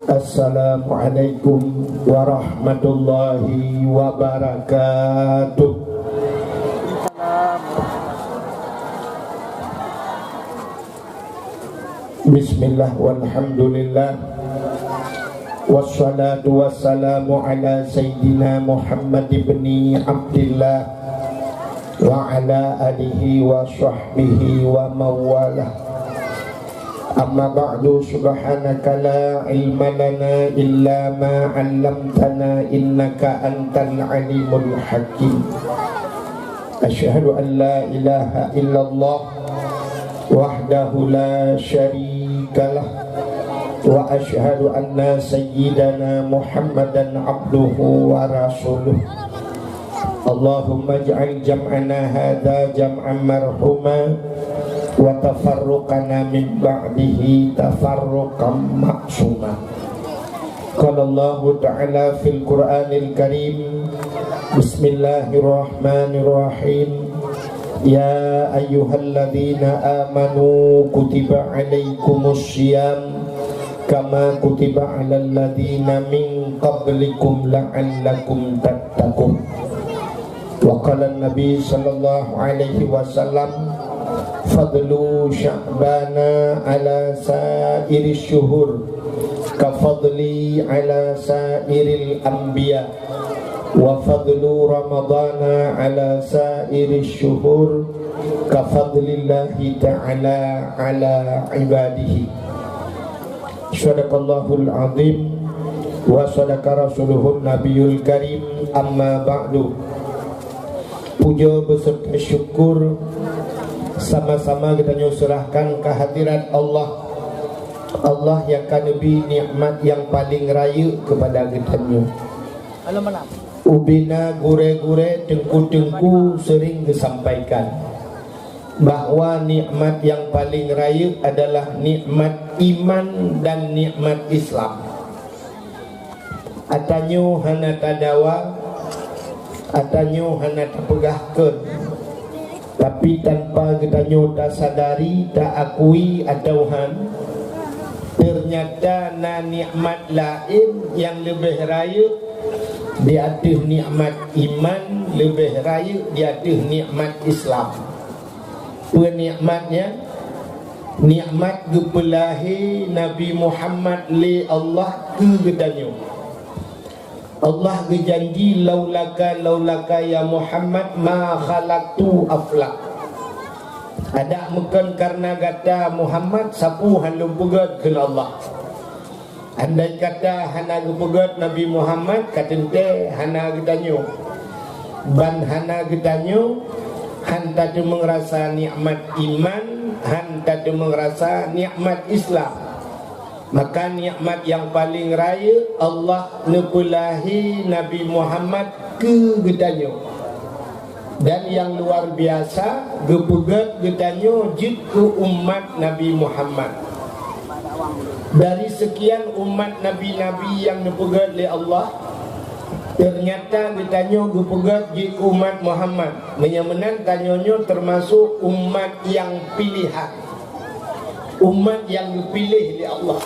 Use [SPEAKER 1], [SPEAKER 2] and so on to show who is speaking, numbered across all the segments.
[SPEAKER 1] Assalamualaikum warahmatullahi wabarakatuh. Bismillah walhamdulillah, wassalatu wassalamu ala sayyidina Muhammad ibni Abdillah wa ala alihi wa sahbihi wa mawalah. Amma ba'du, subhanaka la ilma lana illa ma 'allamtana innaka antal alimul hakim. Asyhadu an la ilaha illallah wahdahu la syarikalah wa asyhadu anna sayyidana Muhammadan abduhu wa rasuluh. Allahumma ij'al jam'ana hadza jam'an marhuma wa tafarruqana min ba'dihi tafarruqan ma'suma. Qala Allah ta'ala fil Qur'anil Karim, Bismillahirrahmanirrahim. Ya ayyuhalladzina amanu kutiba alaikumus syiyam kama kutiba alal ladzina min qablikum la'allakum tattaqun. Wa qala an-nabi sallallahu alaihi wasallam, fadlu sya'bana ala sa'iri syuhur kafadli ala sa'iril anbiya wa fadlu ramadana ala sa'iri syuhur kafadlillahi ta'ala ala ibadihi. Sadaqallahul azim wa sadaqa rasuluhun nabiyul karim. Amma ba'du. Puja beserta syukur sama-sama kita nyusurahkan kehadirat Allah, Allah yang kan lebih nikmat yang paling raya kepada kita. Ubina gure-gure tengku-tengku sering disampaikan bahwa nikmat yang paling raya adalah nikmat iman dan nikmat Islam. Atanyo hana tadawa, atanyo hana terpegahkan, tapi tanpa kita nyota sadari, tak akui adauhan, ternyata na nikmat lain yang lebih raya di atas nikmat iman, lebih raya di atas nikmat Islam. Penikmatnya nikmat gepelahi Nabi Muhammad li Allah ke gedanyo. Allah berjanji laulaka ya Muhammad ma khalaqtu aflak. Ada bukan karena kata Muhammad sapu halu pegat ke Allah. Andai kata hana pegat Nabi Muhammad katente hana gedanyo. Ban hana gedanyo hanta tu merasa nikmat iman, hanta tu merasa nikmat Islam. Maka nikmat yang paling raya Allah nepulahi Nabi Muhammad ke gedanyo. Dan yang luar biasa gepegat gedanyo jid ke umat Nabi Muhammad. Dari sekian umat Nabi-Nabi yang nepegat oleh Allah, ternyata gedanyo gepegat jid ke umat Muhammad. Menyamenan tanyonyo termasuk umat yang pilihan, umat yang dipilih oleh Allah.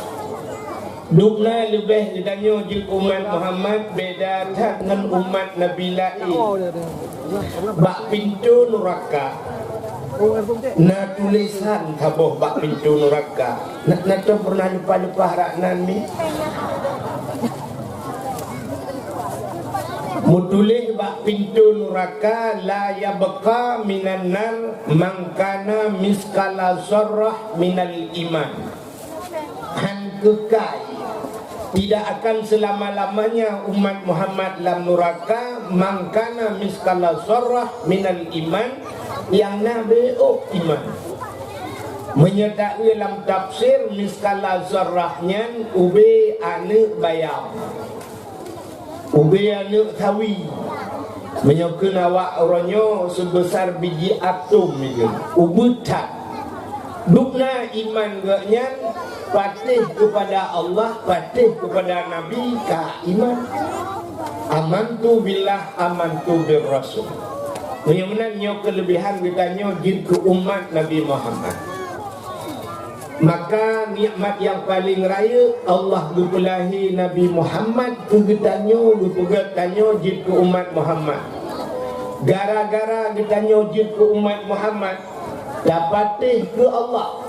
[SPEAKER 1] Dukna lebih ditanya je umat Muhammad beda dengan umat Nabi lain. Bak pintu neraka, na tulisan taboh bak pintu neraka. Nak pernah lupa raknan ni. Mutulih bak pintu neraka la yabqa minan nar man kana miskala zarrah minal iman. Han kekal, tidak akan selama-lamanya umat Muhammad dalam neraka mangkana miskala zarrah minal iman, yang nabi iman. Menyertai dalam tafsir miskala zarrahnya ube ane bayam, ube ane tawi, menyokun awak orangnya sebesar biji atom itu ubutan. Dukna iman gaknya patih kepada Allah, patih kepada Nabi, ka iman. Amantu billah, amantu bir rasul. Yang mana kelebihan kita jid ke umat Nabi Muhammad. Maka nikmat yang paling raya Allah gepulahi Nabi Muhammad kegetanyo gepegatanyo jid ke umat Muhammad. Gara-gara getanyo jid ke umat Muhammad dapatih ke Allah,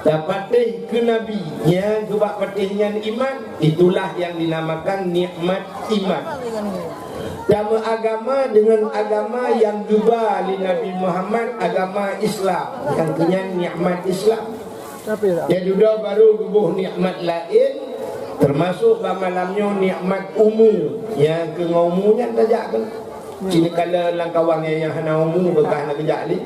[SPEAKER 1] dapatih ke Nabi, yang gebak patihnya iman. Itulah yang dinamakan nikmat iman. Sama agama dengan agama yang geba li Nabi Muhammad, agama Islam yang kenyang nikmat Islam. Jadi dah baru gebuh nikmat lain, termasuk malamnya nikmat umum yang ke ngumunya tajak kan. Sini kala langkawan yang hana umum bekah nak kejak ni.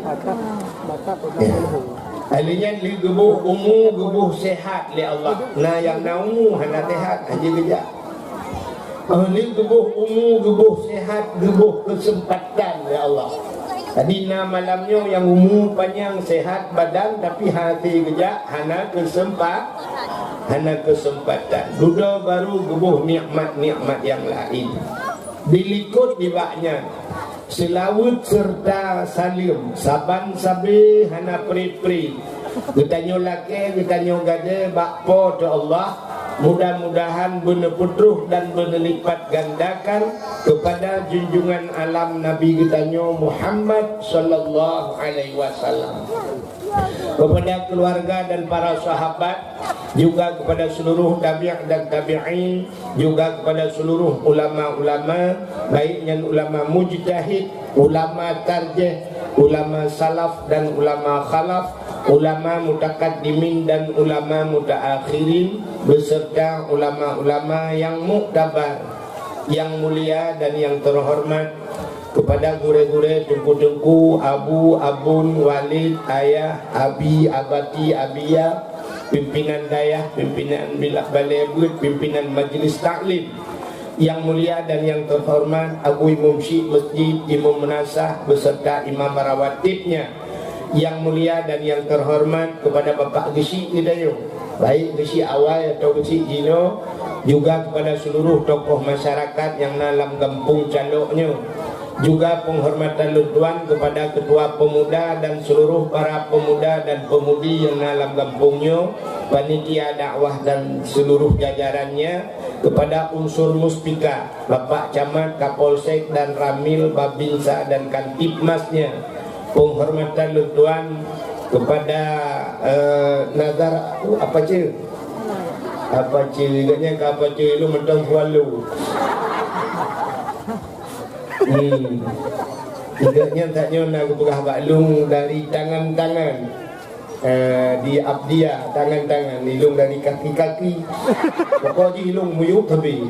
[SPEAKER 1] Alinya li gebuh umum, gebuh sehat li Allah. Nah yang naumu hana sehat aja kejak. Li gebuh umum, gebuh sehat, gebuh kesempatan li Allah. Tadi malamnya yang umum panjang sehat badan tapi hati kejak hana kesempatan. Duda baru gebuh nikmat-nikmat yang lain. Dilikut dibaknya selawut serta salim saban sabi hana pri-pri. Getanyo laki, getanyo gade bakpo to Allah. Mudah-mudahan benar putruh dan benar lipat gandakan kepada junjungan alam Nabi kita Muhammad sallallahu alaihi wasallam, kepada keluarga dan para sahabat, juga kepada seluruh tabi'in dan tabi'in, juga kepada seluruh ulama-ulama, baiknya ulama mujtahid, ulama tarjih, ulama salaf dan ulama khalaf, ulama mutakaddimin dan ulama mutaakhirin, beserta ulama-ulama yang muktabar, yang mulia dan yang terhormat, kepada gure-gure, tengku-tengku, abu, abun, walid, ayah, abi, abati, abia, pimpinan dayah, pimpinan bilak balebut, pimpinan majlis taklim yang mulia dan yang terhormat, Abu Imam Syekh Masjid, Imam Menasah beserta imam rawatibnya yang mulia dan yang terhormat, kepada Bapak Gesi Hidayo, baik Gesi awal atau Gesi Jino, juga kepada seluruh tokoh masyarakat yang dalam kampung caloknya, juga penghormatan lutuan kepada ketua pemuda dan seluruh para pemuda dan pemudi yang dalam kampungnya, panitia dakwah dan seluruh jajarannya, kepada unsur muspika, Bapak Camat, Kapolsek dan Ramil, Babinsa dan Kantipmasnya, penghormatan lutuan kepada Nazar apa ce? Apa ce? Ingatnya ke apa ce lu mentang selalu. Ingatnya taknya nak berah baklung dari tangan-tangan di abdia, tangan-tangan ilung dari kaki-kaki. Pokoknya ilung muyuk tapi.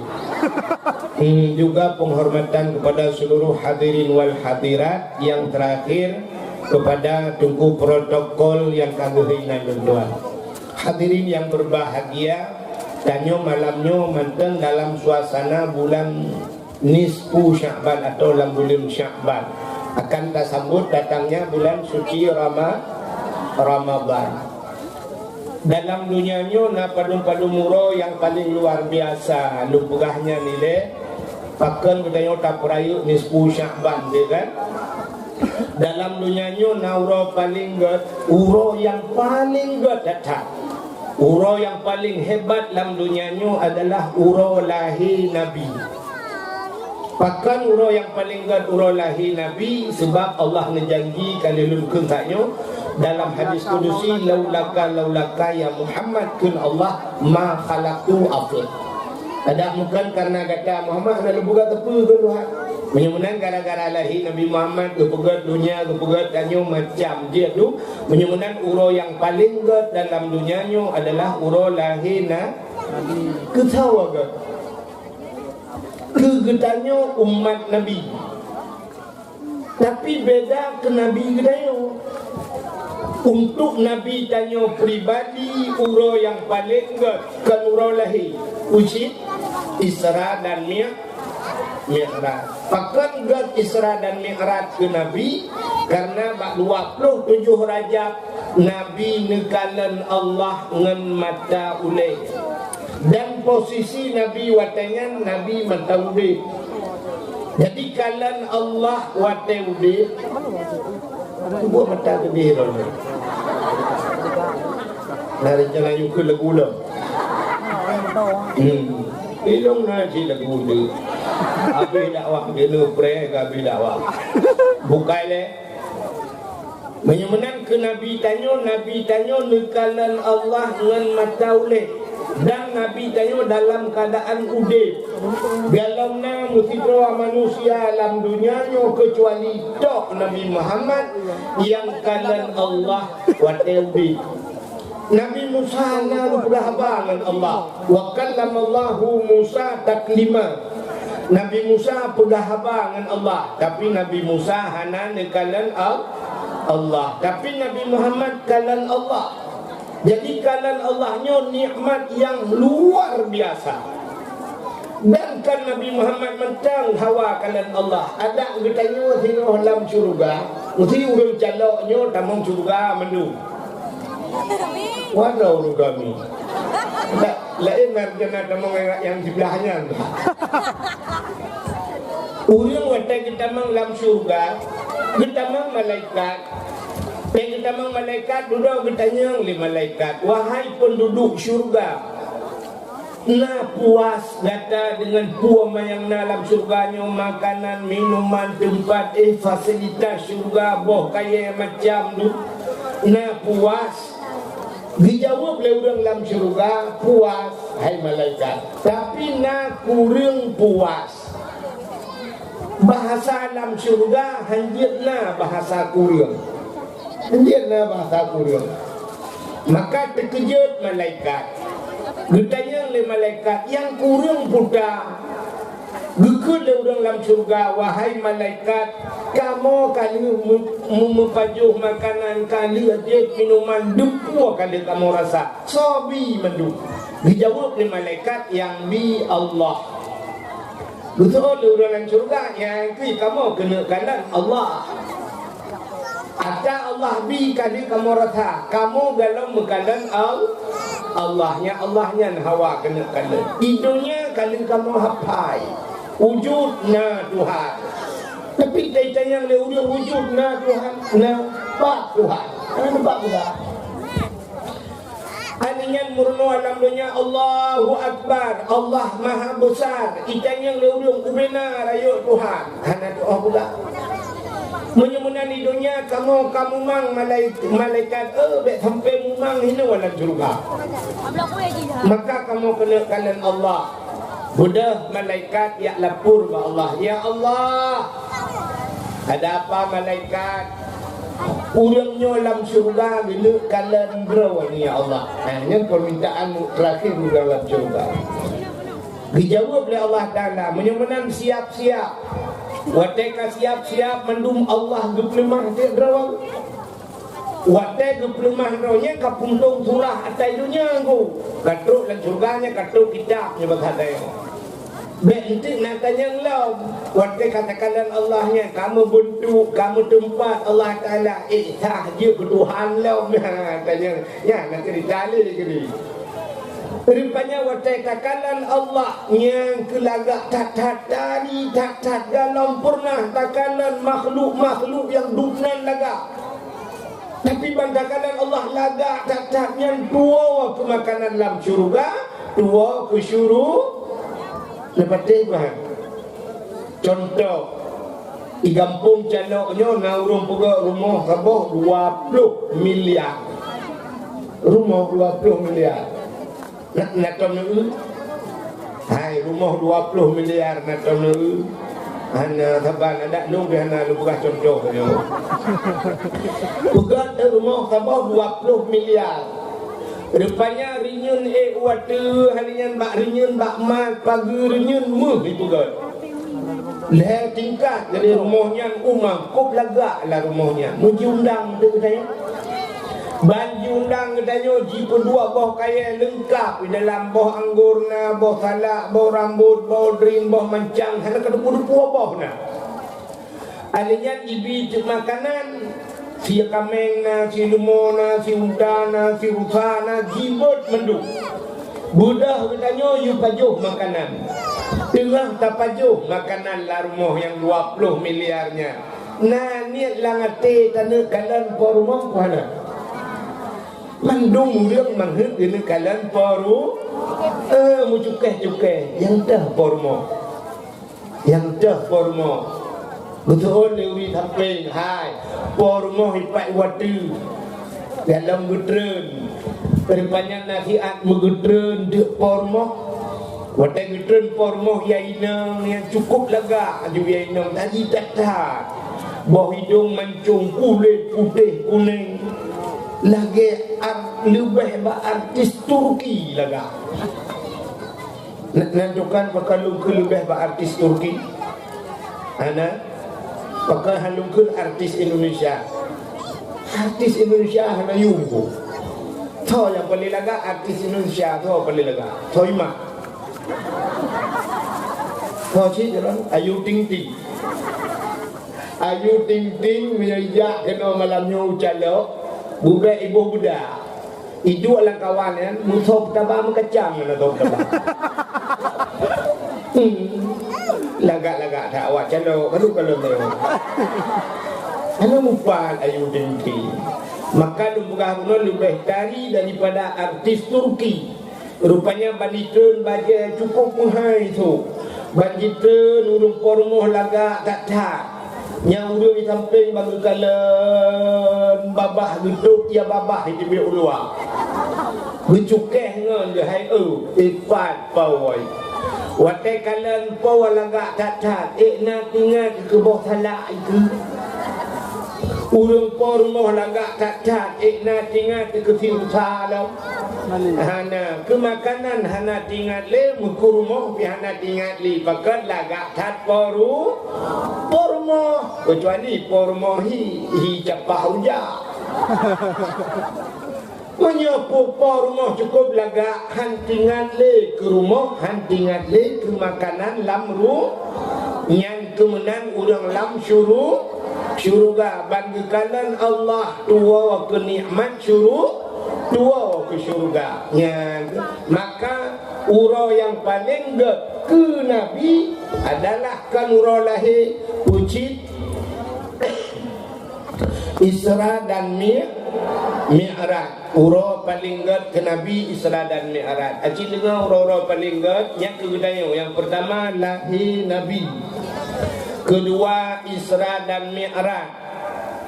[SPEAKER 1] Juga penghormatan kepada seluruh hadirin wal hadirat, yang terakhir kepada tunggu protokol yang kaguhinan tuan. Hadirin yang berbahagia, tanya malamnya manten dalam suasana bulan nisfu Sya'ban atau dalam bulan Sya'ban akan tersambut datangnya bulan suci Ramadan. Dalam dunianya na padu-padu muro yang paling luar biasa lupugahnya nilai pakan budaya tapurayu nisfu Sya'ban dia kan. Dalam dunianya na uro paling god, uro yang paling god datang. Uro yang paling hebat dalam dunianya adalah uro lahir Nabi. Pakan uro yang paling god uro lahir Nabi, sebab Allah ngejanji kali lulukun taknya dalam hadis kudusi, laulaka ya Muhammad kun Allah ma khalaqtu afid. Ada bukan karena kata Muhammad ada buka tepu ke Tuhan. Menyebutkan gara-gara lahir Nabi Muhammad kepegat dunia, kepegat danyo macam dia tu. Menyebutkan uro yang paling god dalam dunianya adalah uro lahir Nabi. Ketawa ke? Kegetannya umat Nabi, tapi beda ke Nabi gedayo. Untuk Nabi tanya pribadi, uro yang paling god kan uro lahir uji Isra dan Mi'raj. Pakan god Isra dan Mi'raj ke Nabi karena 27 Rajab Nabi nekalan Allah ngan mata ulai. Dan posisi Nabi watengan Nabi mataude. Jadi kalan Allah wateude buat mata gede. Nari jangan yuku lagu lah. Ilong nasi lagu tu. Habis dakwah dia nupre, habis dakwah. Bukai le. Menyemenan ke Nabi tanya nekalan Allah dengan mata ulih. Dan Nabi tanya dalam keadaan udip. Biarlah mesti doa manusia alam dunianya kecuali tok Nabi Muhammad yang kalan Allah wate udip. Nabi Musa lalu berhabangan Allah. Wa kallamallahu Musa taklima. Nabi Musa berhabangan Allah. Tapi Nabi Musa hana nekalan Allah. Tapi Nabi Muhammad kalan Allah. Jadi kalan Allahnya nikmat yang luar biasa. Dan kan Nabi Muhammad mentang hawa kalan Allah. Ada bertanya sino dalam syurga. Mesti urang caloknya tamang syurga mendu. Walau urang kami. Lain marjana tamang yang sebelahnya. Urang wata kita mang dalam syurga, kita mang malaikat. Kita mang malaikat duduk bertanya oleh malaikat, wahai penduduk syurga, na puas kata dengan puama yang dalam syurganya, makanan, minuman, tempat, fasilitas syurga, boh kaya macam tu, na puas. Dijawab oleh orang dalam syurga, puas, hai malaikat. Tapi na kurang puas. Bahasa dalam syurga hanjitna bahasa kurang. Hanjitna bahasa kurang. Maka terkejut malaikat. Bertanya oleh malaikat yang kurang buta. Gekut orang dalam syurga, wahai malaikat, kamu kali mempajuh makanan, kali ajak minuman, depu kali kamu rasa. Sobi mendu. Dijawab oleh malaikat yang bi Allah. Betul orang dalam syurga yang kamu kena kanan Allah. Ada Allah bi kali kamu rasa. Kamu dalam mekanan Allahnya hawa kena kanan. Hidungnya kali kamu hapai. Wujudna Tuhan. Tapi tanya le wujudna Tuhan, nampak Tuhan. Nampak Tuhan. Aninya murno alam dunia Allahu Akbar, Allah Maha Besar. Itanya le benar ayo Tuhan. Karena doa pula. Menyemunan di dunia kamu mang malaikat bet sampai mumang hina wala surga. Maka kamu kena kalian Allah. Buddha malaikat ya lapor ba Allah. Ya Allah, ada apa malaikat? Urangnya dalam surga bila kalian berawan ya Allah. Ini permintaan terakhir dalam surga. Dijawab oleh Allah Ta'ala, menyemenan siap-siap. Wateka siap-siap mendum Allah geplemah dia berawan. Watai geplemah rohnya kapuntung surah atai dunia aku. Katruk dan surganya katruk kitabnya berkata. Bentuk natanya lau. Watai katakan Allahnya, kamu bentuk, kamu tempat Allah Ta'ala. Ihsah je ke Tuhan lau. Natanya, ya nanti ditali kiri. Rupanya watai katakan Allah yang kelagak tak dari tak dalam pernah takalan makhluk yang dunan lagak. Tapi bangkakalan Allah lagak tak yang tua ke makanan dalam syurga, tua ke syurga. Lepas tu contoh di kampung caloknya naurung pegak rumah sabah 20 miliar. Rumah 20 miliar. Nak tahu hai rumah 20 miliar nak tahu hana saban ada nung hana lu bukan contoh dia. Bukan rumah sabah 20 miliar. Rupanya rinyun watu halian bak rinyun bak mat pagi rinyun meh itu kan. Leh tingkat dari rumahnya umam kop lagak lah rumahnya. Muji undang tu katanya. Banji undang katanya jika dua boh kaya lengkap di dalam boh anggurna, boh salak, boh rambut, boh drin, boh mancang, hana kedepu-depu boh na. Alinya ibi cuk makanan, si kamengna, si lumona, si udana, si rusana, jibut menduk. Budah katanya yu pajuh makanan. Tengah tak pajuh makanan lah rumah yang 20 miliarnya. Nah niat langate tanah kalan po rumah ku hana. Mandung riang manghut ini kalian poru mu cukai yang dah pormo betul lewi samping hai pormo hipai wadu dalam gudren daripada nasihat megudren de pormo wadah gudren pormo yang cukup lega aju yang tadi tak bawah hidung mancung kulit putih kuning lagi lebih artis Turki laga. Nantukan pakai lungkul lebih artis Turki. Ana pakai halungkul artis Indonesia. Artis Indonesia hana yungku. Tho yang paling laga artis Indonesia tho paling laga. Tho ima. Tho cik jalan Ayu Ting Ting. Ayu Ting Ting menjak kena malamnya ucalok. Budak ibu budak itu adalah kawan kan musuh tabah mengkacang atau tabah lagak-lagak tak awak calo kalau ana mupal Ayu Ting Ting maka lumbuh lebih dari daripada artis Turki rupanya banditun baja cukup mahal tu banditun urung pormoh lagak tak yang urung di samping bagi kalian babah duduk ya babah itu biar ulua bercukeh ngan dia hai ifat pawai watai kalian pawai lagak tak nak ingat ke bawah salah itu urung pormoh lagak tak nak ingat ke siusa lau hana ke makanan hana tinggal le mukurmoh pi hana tinggal li pakat lagak tat pormoh kecuali pormoh hi capah uja menyapu pormoh cukup lagak hantingan le ke rumah hantingan le ke makanan lamru yang kemenang urang lam syuruga bagi kalian Allah tua ke nikmat tua ke syurga ya. Maka uro yang paling ke Nabi adalah kan uro lahir ucit Isra dan Mi'raj. Uro paling ke Nabi Isra dan Mi'raj. Aci dengar uro paling yang kedua yang pertama lahir Nabi, kedua Isra dan Mi'raj,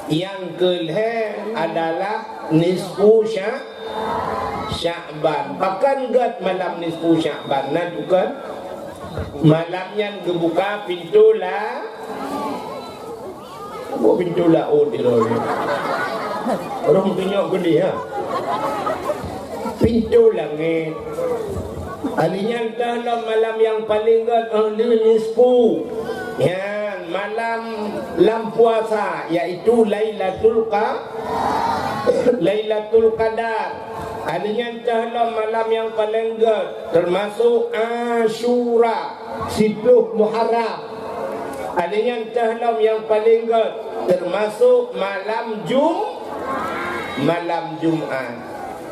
[SPEAKER 1] yang kelih adalah nisfu Sya'ban. Bahkan gat malam nisfu Sya'ban nantukan malam yang kebuka pintu lah diroi orang tunjuk gede ha pintu langit alinya dalam malam yang paling gat nisfu yang malam puasa yaitu Lailatul Qadar. Adanya dalam malam yang paling termasuk Asyura 10 Muharram. Adanya dalam yang paling termasuk malam Jumat.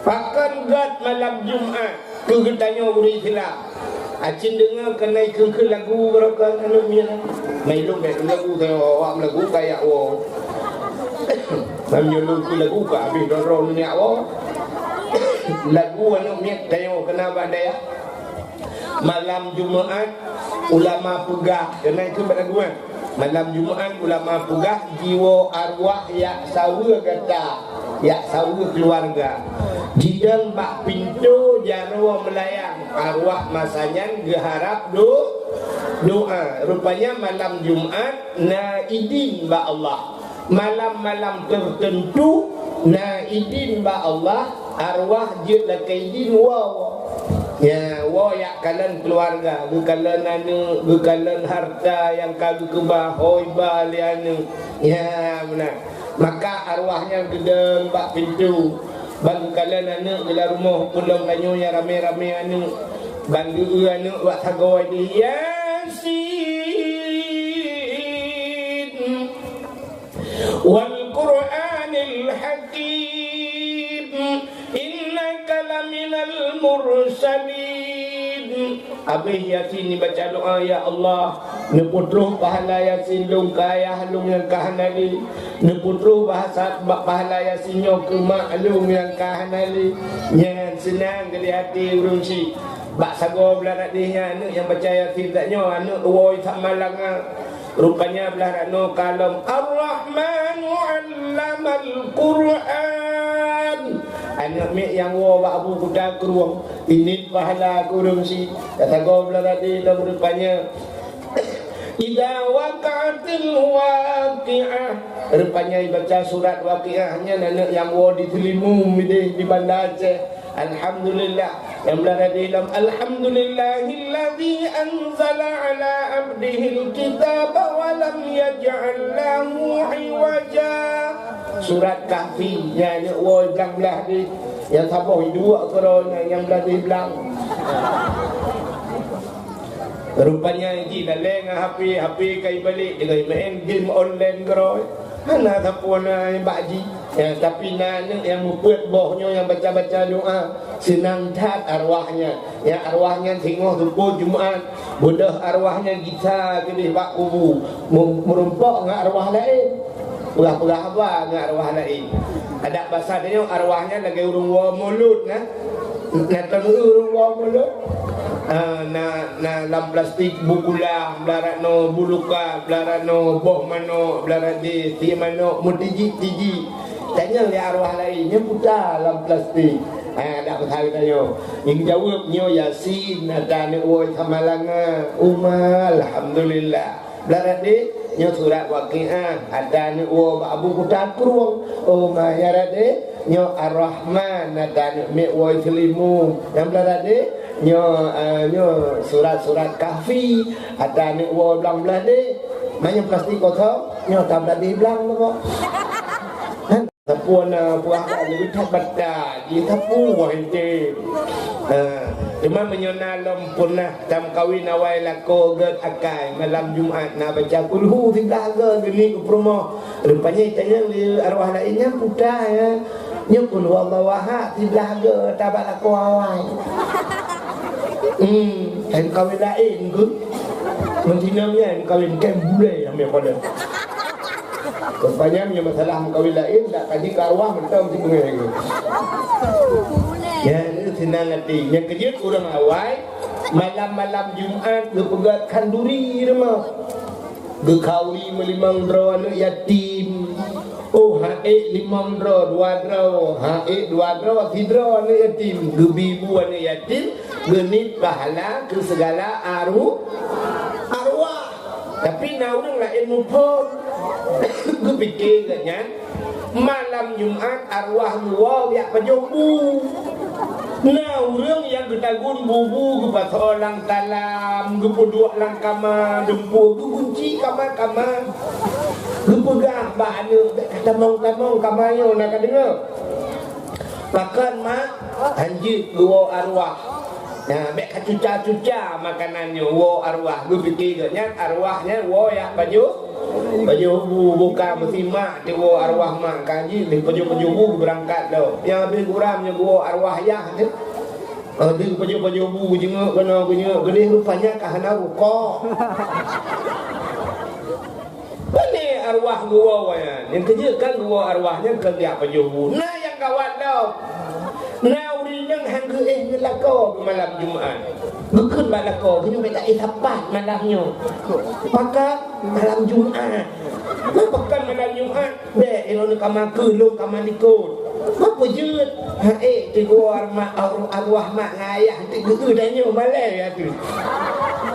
[SPEAKER 1] Pakan malam Jumat ke tanya uri silap. Acin dengar kenai ke lagu berapa anu mian. Mai lu mek lagu tengok awak lagu kayak wo. Mamyo ke lagu ka habis dorong ni awak. Lagu anu mian tengok kenapa dia. Malam Jumaat ulama pegah kenai ke lagu kan. Malam Jumaat ulama pegah jiwa arwah ya sawa kata. Ya sawa keluarga. Jidang bak pintu jarwa melayang arwah masanya geharap doa. Rupanya malam Jumat naidin ba Allah. Malam-malam tertentu naidin ba Allah arwah jid lakaidin wow. Ya wow ya kalian keluarga, kalian anu, kalian harta yang kagak kebahoy balianu. Ya benar. Maka arwahnya gedeng bak pintu. Bagi kalian anak bila rumah pulang kanyo yang rame-rame anak bagi anak buat sagawai di Yasin wal Qur'anil Hakim innaka laminal mursalin Habis Yasin ni baca doa, ya Allah, neputruh pahala Yasin lung kaya lung yang kahanali, neputruh bahasa pahala Yasin nyok ke mak lung yang kahanali. Yang senang ke di hati urung si. Bak sago belah dia anak yang baca Yasin tak nyo, anak woi tak malang. Rupanya belah no kalam Ar-Rahmanu 'allamal Qur'an. Anak mek yang wo bak abu kuda keruang ini pahala kurung si kata gobla tadi dalam rupanya idza waqa'atil waqi'ah. Rupanya baca surat waqi'ahnya anak yang wo ditelimum di Banda Aceh. Alhamdulillah yang berada di dalam alhamdulillahilladzi anzala ala abdihil kitaba wa lam yaj'al lahu iwaja. Surat Kahfi yang wo bilang belah di yang sabah dua korona yang belah di belang. Rupanya ini daleng HP kai balik dengan main game online koroi. Mana tapuna baji. Ya, tapi nak yang muput bohnya yang baca-baca doa senang tat arwahnya. Ya arwahnya tengok tubuh Jumaat. Bodoh arwahnya kita kedih bak kubu. Merumpak dengan arwah lain. Pegah-pegah apa dengan arwah lain. Ada bahasa dia arwahnya lagi urung wa mulut nah. Nak tahu urung wa mulut. Na lam plastik bukulah belarat no buluka belarat no boh mano belarat di mano mutiji tanya li arwah lainnya putar lam plastik ada pasal tanya yang jawab nyo Yasin ada ni oi samalanga alhamdulillah belarat di nyo surat waqiah ada ni abu putar kurung ya rade nyo Ar-Rahman ada ni me oi selimu yang belarat di nyo surat-surat Kahfi ada ni wo belang belah de banyak plastik kotor nyo tak belah de belang kok kan tapuan buah ni tak baca di tapu wah ente cuma menyona lempuna tam kawin awai lako get akai malam Jumaat na baca kulhu di belaga gini ke rumah rupanya tanya li arwah lainnya putar ya nyo kulhu Allah wahab di belaga tabak lako awai. Kan kawin lain ke mentinamnya kawin kem bule ambil pada rupanya punya masalah kawin lain tak kaji ke arwah mentang si pengen ke ya itu senang hati yang kejut orang awal malam-malam Jumaat dia pegat kanduri rumah dia kawin melimang draw anak yatim. Oh, hae limang draw, dua draw, hae dua draw, tiga anak yatim, gebibu anak yatim, genit pahala ke segala arwah. Tapi naurang lain mupon. Gue fikir kan, malam Jumat arwah luar biak pejombu. Naurang yang ketagun bubu ke pas orang talam, ke podok lang kamar, dempu, ke kunci kamar. Gepegah bahana tamang kamayo nak dengar. Makan mak anjir dua arwah. Nah, mek cuca makanannya wo arwah. Gue fikir nya arwahnya wo ya baju buka mesti mak di wo arwah mak kanji ni baju berangkat dah. Yang habis kuramnya wo arwah ya tu. Dia baju bu jenguk kena gede rupanya kahana rukuk. Bani arwah gua wayan. Yang kerja kan gua arwahnya kerja penjubu. Nah yang kawan dah. Nah urinya hang ke ngelako ke malam Jumaat. Bukan balako, kena minta tepat malamnya. Maka malam Jumaat. Bukan malam Jumaat. Dek ilmu kamar kelung kamar likut. Apa je? Tu gua arwah mak ngayah tu danya malai ya tu.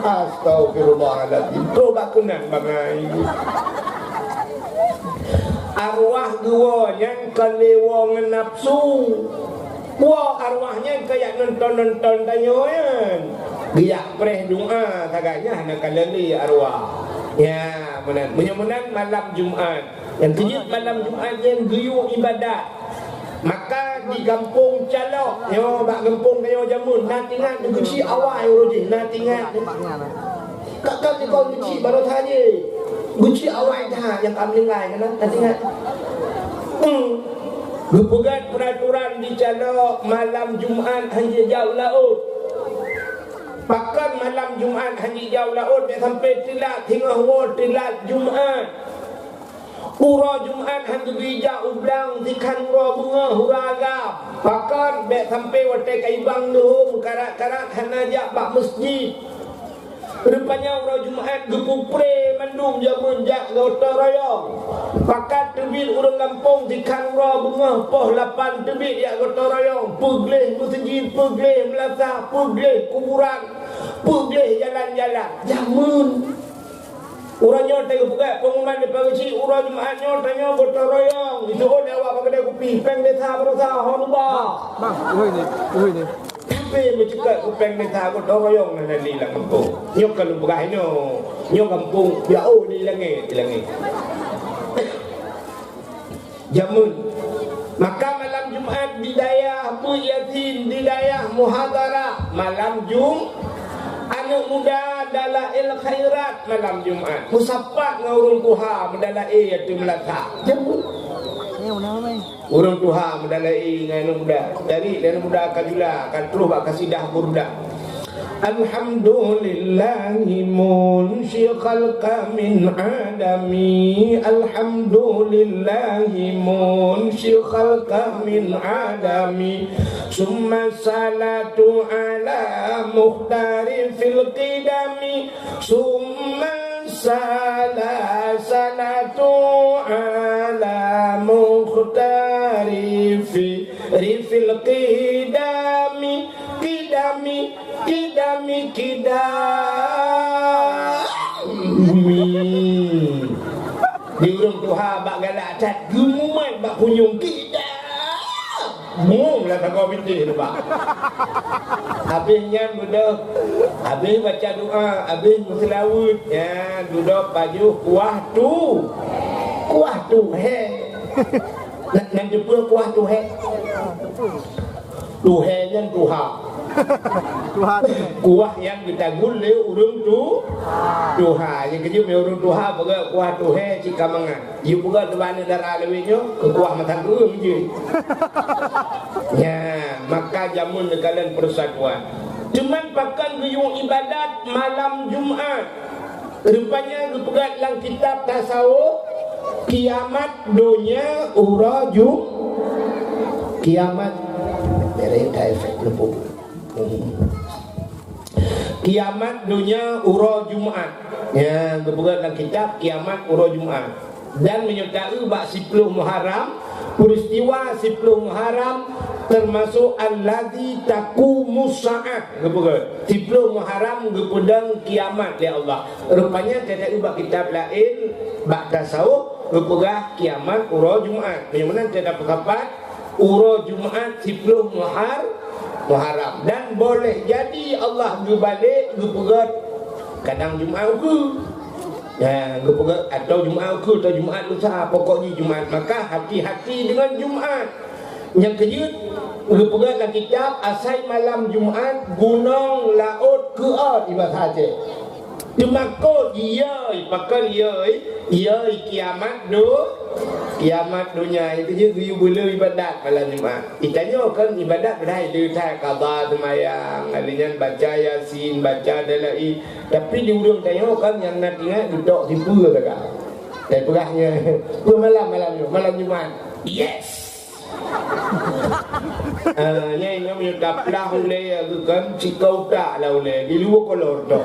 [SPEAKER 1] Astagfirullahaladzim. Tobat kunan bangai. Arwah gua yang kelewa nafsu. Wah arwahnya kayak nonton tanyoan. Dia preh doa taganya nak kalali arwah. Ya, menang malam Jumaat. Yang kejut malam Jumaat yang guyur ibadat. Maka di kampung Calok, yo bak kampung kayo jamun, natingat guci awal roji, natingat. Kakak di kau guci baru tanya. Guci awal dah yang kami lain kan, natingat. Gupegat peraturan di Calok malam Jumaat hanya jauh laut. Pakan malam Jumaat haji jauh laut dia sampai tilat tengah war tilat Jumaat. Ura Jumaat hantu bijak ublang tikan ura bunga huragam. Pakan be sampai watai kaibang tu karat-karat hanajak bak masjid. Rupanya ura Jumaat gepupre mandum jamun jak gotong royong. Pakat tebit urang kampung tikan ura bunga poh 8 tebit jak gotong royong. Pergelih masjid, pergelih melasa, pergelih kuburan, pergelih jalan-jalan. Jamun urang nyoteng buka pengumuman di pagi urang Jumaat nyotengnya gotong royong. Itu awak pakai kopi peng desa berusaha honba.
[SPEAKER 2] Bang, ini.
[SPEAKER 1] Tapi mencegah kupeng desa gotong royong nan di lang kampung. Nyok kalau buka ini, nyok kampung jauh di langit. Jamun. Maka malam Jumaat di daya Bu Yasin, di daya muhadharah malam anak muda dalail khairat malam Jumaat. Musaffat ngurung tuha mendalai itu melata. Jamun. Urang tuha mendalai dengan anak muda. Dari anak muda kajula akan terus bak kasidah burda. Alhamdulillahi munshi khalqa min adami. Alhamdulillahi munshi khalqa min adami. Summa salatu ala mukhtari fil qidami. Summa salatu ala mukhtari fil qidami. Kidami di urang tuha bak galak cat gumuman bak kunyung mung lah tak kau binti tu bak. Habisnya duduk, habis baca doa, habis selawat, ya duduk baju kuah tu he. Nak jumpa kuah tu he. Tu he yang tuha. Kuah yang kita gulai urung tuha. Yang kerja me urung tuha bagai kuah tuhe cika mangan. You bagai tu mana darah lebihnya ke kuah matang urung je. Ya, maka jamun kalian persatuan. Cuman pakan guyung ibadat malam Jumaat. Rupanya dipegat dalam kitab tasawuf kiamat dunia ura kiamat mereka efek lepuk. Kiamat dunia ura Jumaat. Ya, berbuat dalam kitab kiamat ura Jumaat. Dan menyertai bak 10 Muharram, peristiwa 10 Muharram termasuk allazi taqumus saat. Berbuat 10 Muharram gepedang kiamat ya Allah. Rupanya tidak bak kitab lain bak tasawuf berbuat kiamat ura Jumaat. Yang mana tidak berkapat ura Jumaat 10 Muharram. Dan boleh jadi Allah berbalik berbuat kadang Jumaat ke. Ya, berbuat atau Jumaat ke atau Jumaat lusa, pokoknya Jumaat. Maka hati-hati dengan Jumaat. Yang kejut berbuat dalam kitab asai malam Jumaat gunung laut ke di bahasa Aceh. Dimakut iyai pakai iyai kiamat dunia itu je you boleh ibadat malam Jumaat. Itanya kan ibadat dah itu tak qada sembahyang, alinya baca Yasin, baca dalai. Tapi di urang tanya kan yang nak ingat duduk tipu tak. Dan perahnya malam Jumaat. Yes. Ni yang menyudah pelah oleh kan cikau tak lah oleh di luar kolor tu.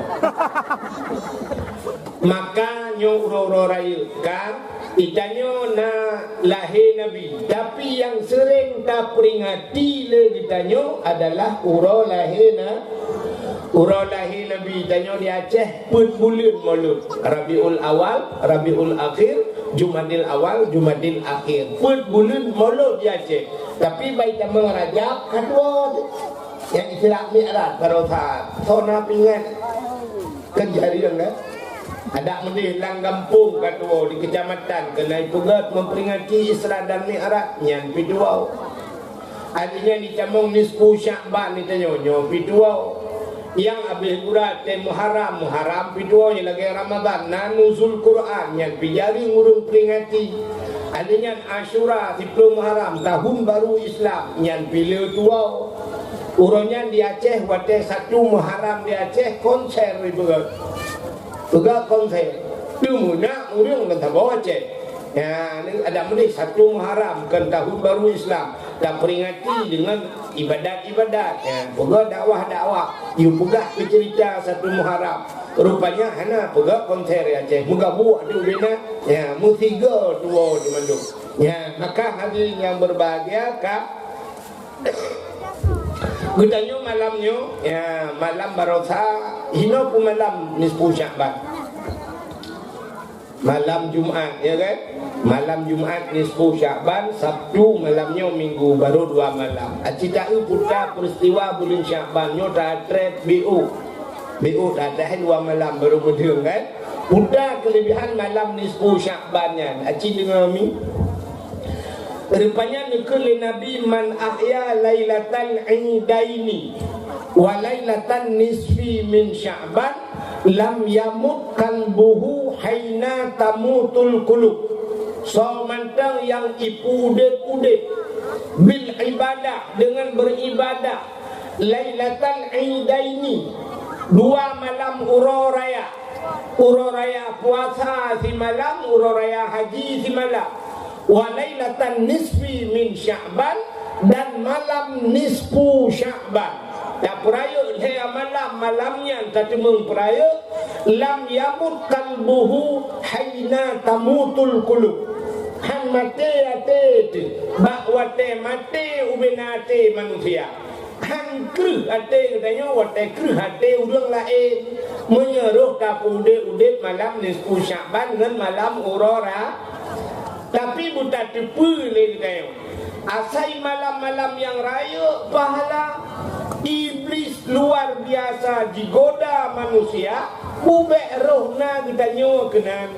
[SPEAKER 1] Maka nyoro raya kan itanya na lahir Nabi. Tapi yang sering tak peringati le ditanya adalah ura lahir Nabi. Tanya di Aceh pun bulan maulud. Rabiul Awal, Rabiul Akhir, Jumadil Awal, Jumadil Akhir. Pun bulan maulud di Aceh. Tapi baik tamang Rajab kedua yang istilah Mi'raj Barokah. Sona pingat kejadian kan. Ada mendih lang kampung kedua di kecamatan kena tugas memperingati Isra dan Mi'raj nyan piduau. Adanya dicamong nisfu Sya'ban ditanya nyo piduau. Yang habis bulan Muharram piduau yang lagi Ramadan nanuzul Quran yang pijari ngurung peringati. Adanya Asyura 10 Muharram tahun baru Islam yang pilih tuau. Uronya di Aceh, wate 1 Muharram di Aceh konser itu juga konser. Dumuna urang dan bawa Aceh. Ya, ini ada menit 1 Muharram kan tahun baru Islam. Dan peringati dengan ibadat-ibadat. Ya, juga dakwah-dakwah. You pegah cerita 1 Muharram. Rupanya hana pegah konser ya Aceh. Muga buat tu bina. Ya, musiga tua di Bandung. Ya, maka hari yang berbahagia kak. Gutanya malamnya, ya malam barosa, hina pun malam nisfu Sya'ban. Malam Jumaat, ya kan? Malam Jumaat nisfu Sya'ban, Sabtu malamnya Minggu baru 2 malam. Acita putra peristiwa bulan Sya'ban nyo tak tret BU. BU tak ada 2 malam baru berdeng kan? Putra kelebihan malam nisfu Sya'bannya. Acita dengar mi. Rupanya nikul Nabi man ahya lailatal idaini wa lailatan nisfi min Sya'ban lam yamut kalbuhu haina tamutul qulub. So mantang yang ipudet-udet bil ibadah dengan beribadah lailatal idaini 2 malam uro raya puasa si malam, uro raya haji si malam. Wa lailatan nisfi min Sya'ban dan malam nisfu Sya'ban. Ya peraya dia malamnya tadi memperaya lam yamut kalbuhu haina tamutul qulub. Han mate ate bak wate mate ubenate manusia. Han kru ate katanya wate kru ate urang lain menyeruh kapude-udet malam nisfu Sya'ban dengan malam aurora. Tapi buta tepu lagi tayo. Asai malam-malam yang raya pahala iblis luar biasa digoda manusia. Bubek rohna kita nyo kenan.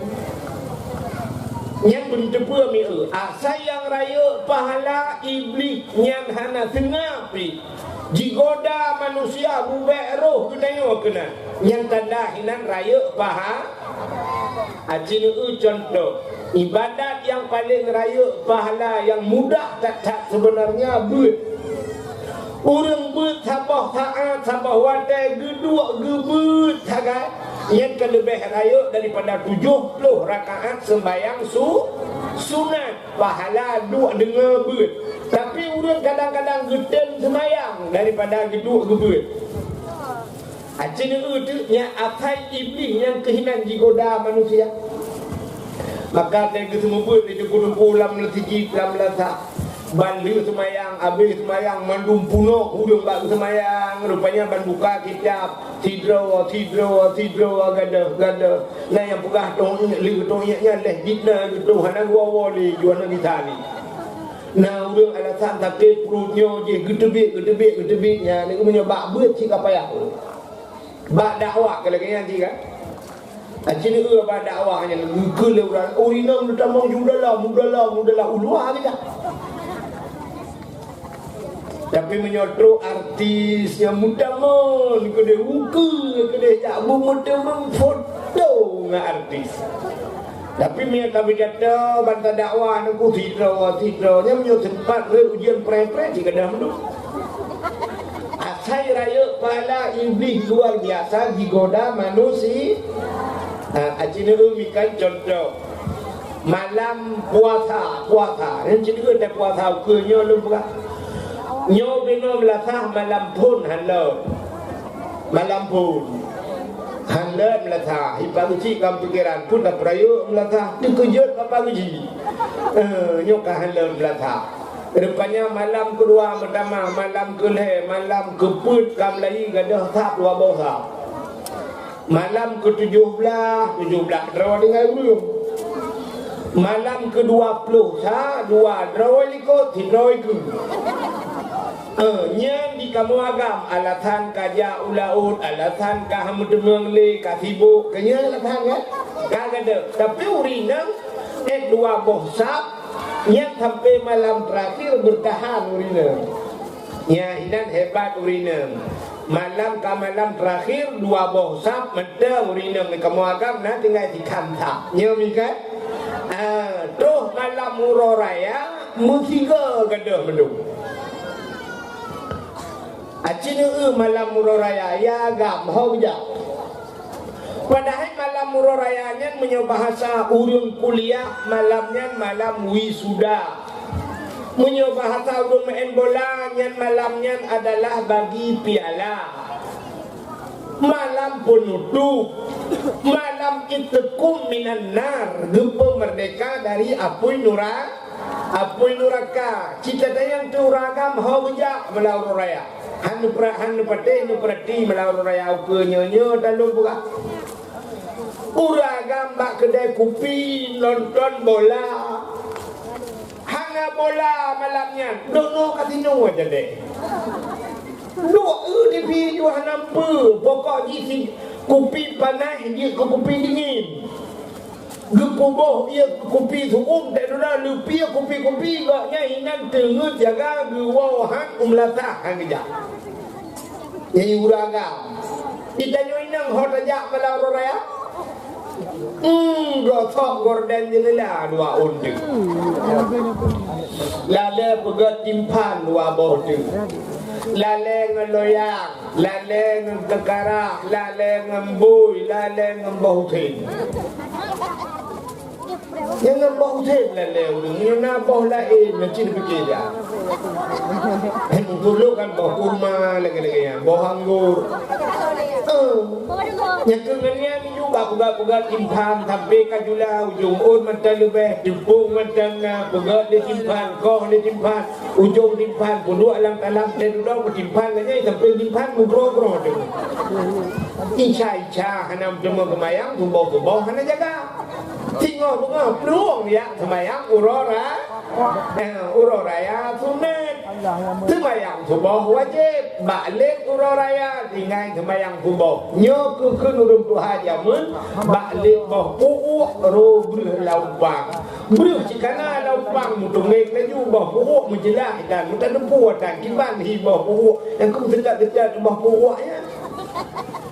[SPEAKER 1] Yang bertepu mi asai yang raya pahala iblis yang hana tengapi. Digoda manusia bubek roh kita nyo kenan. Yang tanda hinan raya pahala. Acin contoh ibadat yang paling raya pahala yang mudah tak sebenarnya buat. Orang buat sabah taat sabah wadai gedua gebut hagat yang lebih raya daripada 70 rakaat sembahyang sunat pahala dua dengar buat. Tapi orang kadang-kadang gedeng sembahyang daripada gedua gebut. Acin itu yang atai iblis yang kehinan digoda manusia. Maka tega semua pun dia kudu lam letiji lam lata. Bandu semayang, habis semayang mandum puno hudung bak semayang. Rupanya ban buka kitab tidro gada. Nah yang pegah tong li tong nya leh gitna gitu hana gua wali juana ditali. Nah urang alasan tapi perutnya je gedebik nya ni menyebab beut cik apa ya. Bak dakwah kalau kaya nanti kan. Acin itu apa dakwahnya ke leuran urinam lu tamang mudalah ulua kita. Tapi menyotro artis yang mudaman kede uke kede jabu mudaman foto dengan artis. Tapi minyak kami jatuh bantah dakwah aku tidro nya menyot tempat ujian pre-pre jika dah dulu. Asai raya pala iblis luar biasa digoda manusia. Acina umikan contoh malam puasa yang cerita tak puasa ke nyo lupa nyo bino melatah malam pun halau melatah ipagi kam pikiran pun tak perayo melatah dikejut apa gaji nyo ka halau melatah. Rupanya malam kedua pertama malam kelih malam keput kam lagi gadah tak dua bosa. Malam ke-17 draw dengan belum. Malam ke-20 dua draw liko tidroy ku. Nya di kamu agam alatan kaja ulaut alatan ka hamdemeng le ka sibuk kenya alatan kan. Kagada tapi urinang dua bohsap yang sampai malam terakhir bertahan urinang. Ya inan hebat urinang. Malam ke malam terakhir 2 bohsap meda urinam ni kamu agam na tinggal di kantak nya mikat tuh malam muro raya musiga gadah mendung Acina malam murah raya ya agam hau bijak. Padahal malam murah rayanya punya bahasa urun kuliah, malamnya malam wisuda. Punya bahasa urun main bola, malamnya adalah bagi piala. Malam penutup, malam itekum minan nar, gempa merdeka dari api neraka. Cita dayang tu ragam hau bijak melawan raya. Hanu perhati melawan raya ke nyonya dalam buka. Uragam bak kedai kopi nonton bola. Hanga bola malamnya. Dono kasino aja deh. Dua di video nampu. Pokok isi kopi panas dia ke kopi dingin. Gepuboh dia kopi suum tak ada lupi kopi gaknya hinan tengah jaga gewahan umlatah hang kejap. Jadi uragam. Kita nyoinang hot ajak malam raya. Gosok gorden jelah dua undi. Lale pegat timpan dua bohdu. Lale ngeloyang, lale ngekekarak, lale ngembui, lale ngembohtin. Yang ngembautin lele udah, yang naboh lain macam fikir dah. Dulu kan boh kurma lagi ya, boh anggur. Yang kenanya ni juga pegat timpan sampai kajulah ujung macam lebih, timpung macam pegat di timpan, koh di timpan, ujung timpan, puluh alam talam dan udah timpan lagi sampai timpan mugro tu. Isya hanam cuma kemayang, tumbau hana jaga. Tinggal peluang ya semayang urora ya sunat semayang subuh wajib balik uroraya tinggal semayang subuh nyo ke nurun Tuhan jamun balik boh puuk ro breh laupang breh cikana laupang mutungeng laju boh puuk menjelah dan mutan puuk dan kiban hi boh puuk yang ku dekat boh puuk ya.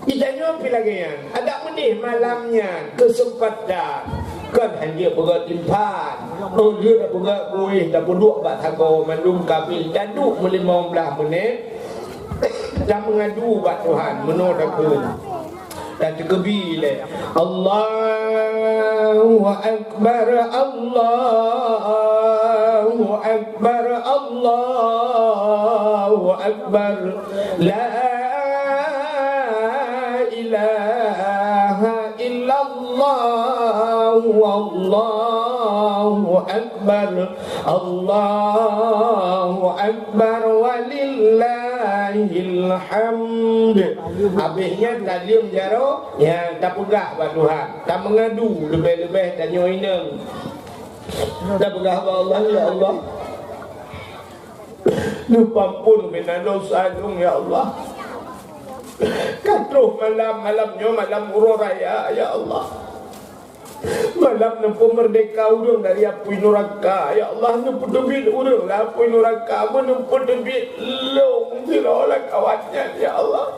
[SPEAKER 1] Kita nyopi lagi ya. Ada mendih malamnya kesempatan kan hanya pegat timpan. Dia dah pegat buih dah puduk batago mandum kabil dan duk 15 minit. Dan mengadu bat Tuhan menurut aku. Dan terkebile Allahu Akbar Allahu Akbar Allahu Akbar la ilaha illallah wallahu akbar Allahu akbar walillahil hamd. Habisnya talim jaro yang tak pegah buat Tuhan, tak mengadu lebih-lebih dan nyoineng. Tak pegah buat Allah, ya Allah. Lupa pun bina dosa dong ya Allah. Katruh malamnya malam urus raya ya Allah. Malam nempuh merdeka urang dari api neraka ya Allah. Nempuh debit urang lah api neraka, menempuh debit long sirolah kawatnya ya Allah.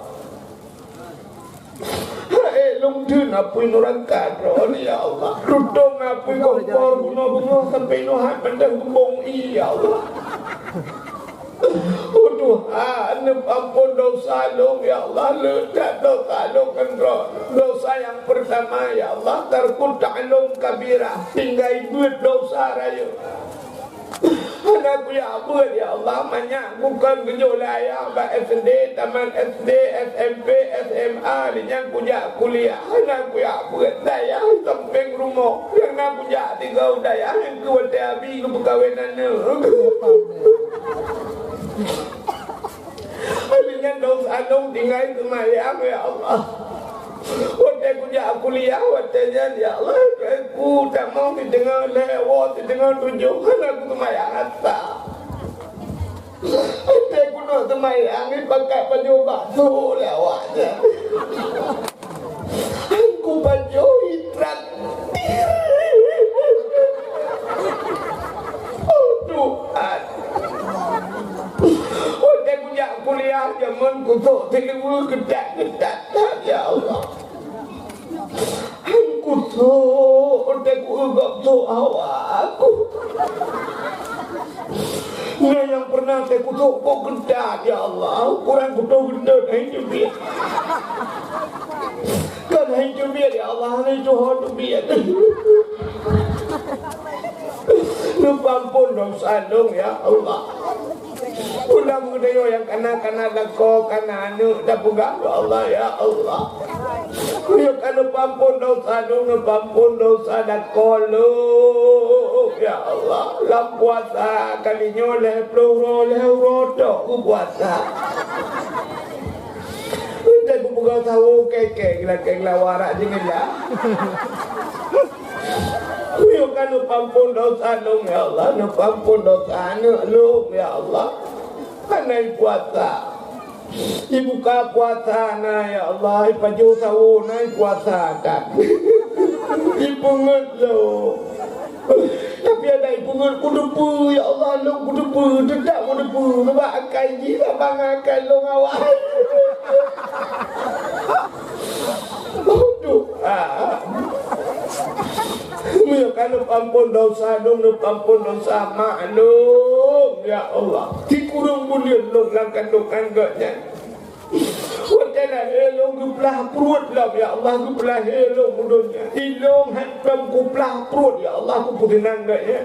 [SPEAKER 1] Long dun api neraka drone ya Allah. Tutung api kompor bunga-bunga sampai nuhan pandang kembung ya Allah. Tuhan, ampun dosa lu ya Allah, ledak dosa lu kendro. Dosa yang pertama ya Allah, tarkul ta'lum kabirah, tinggal buat dosa raya. Anakku ya buat ya Allah, banyak bukan gejolaya, SD, taman SD, SMP, SMA, yang punya kuliah. Anakku ya buat daya, samping rumah, yang nak punya tinggal daya, yang kuat habis kepekawinan ni. Dengan dosa dong tinggal semayang ya Allah. Waktu aku jak kuliah, waktunya ya Allah, aku tak mau didengar lewat, didengar tunjukkan aku semayang atas. Waktu aku nak semayang, ini pakai baju batu lewatnya. Aku baju hitrat. Oh Tuhan. Kuliah zaman kutuk telugu ketat ya Allah. Aku tuh aku agak tuh awak aku. Yang pernah memang saya kutuk kok gedat ya Allah. Kurang kutuk gedat hidup dia. Kan hidup dia ya Allah, hidup hidup dia. Ampun dosa dong ya Allah. Ulang gedeyo yang kana lako kana anu dah pugang ya Allah ya Allah. Yo kana pampun dosa dong, pampun dosa lako lo ya Allah. Lam puasa kalinyo le pluro le roto ku puasa. Udah ku pugang tahu keke gila warak jengela. Yo kan pampun dosa dong ya Allah, pampun dosa lu ya Allah. Karena puasa, dibuka puasa na ya Allah, paju sawu na puasa kan. Dipungut lo. Tapi ada ipungut kudupu ya Allah, lo kudupu, tidak kudupu, sebab akan ji abang akan lo ngawal. Kalau ampun dosa dong, ampun dosa maklum ya Allah. Dikurung bulian long langkan dokan gaknya. Wajahlah elong guplah perut lah ya Allah, guplah elong mudunya. Ilong hatam guplah perut ya Allah, kuputinang gaknya.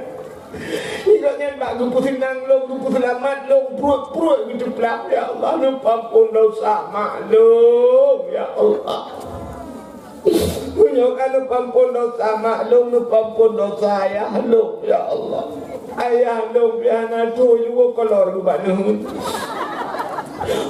[SPEAKER 1] Igaknya bak kuputinang long, kuputelamat long perut gitu pelah ya Allah. Ampun dosa maklum ya Allah. Kalau pampun dosa maklum, pampun dosa ayah lu ya Allah. Ayah lu biana tu juga kolor gubanu.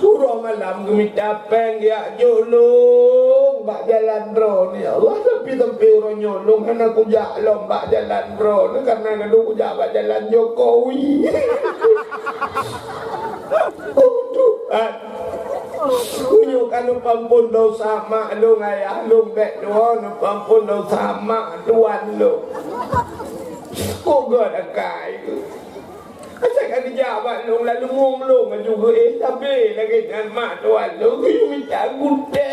[SPEAKER 1] Urang malam gemita peng ya julung bak jalan drone ya Allah. Tapi urang nyolong kan aku jalan bak jalan drone karena ngadu ku bak jalan Jokowi. Tuhan. Kunyo kalau pampun dosa mak lu ayah lu bek doa pampun dosa mak tuan lu. Kok gak ada kai tu. Asal kan dijawab lu lalu ngomong juga tapi lagi dengan mak tuan lu kunyo minta gute.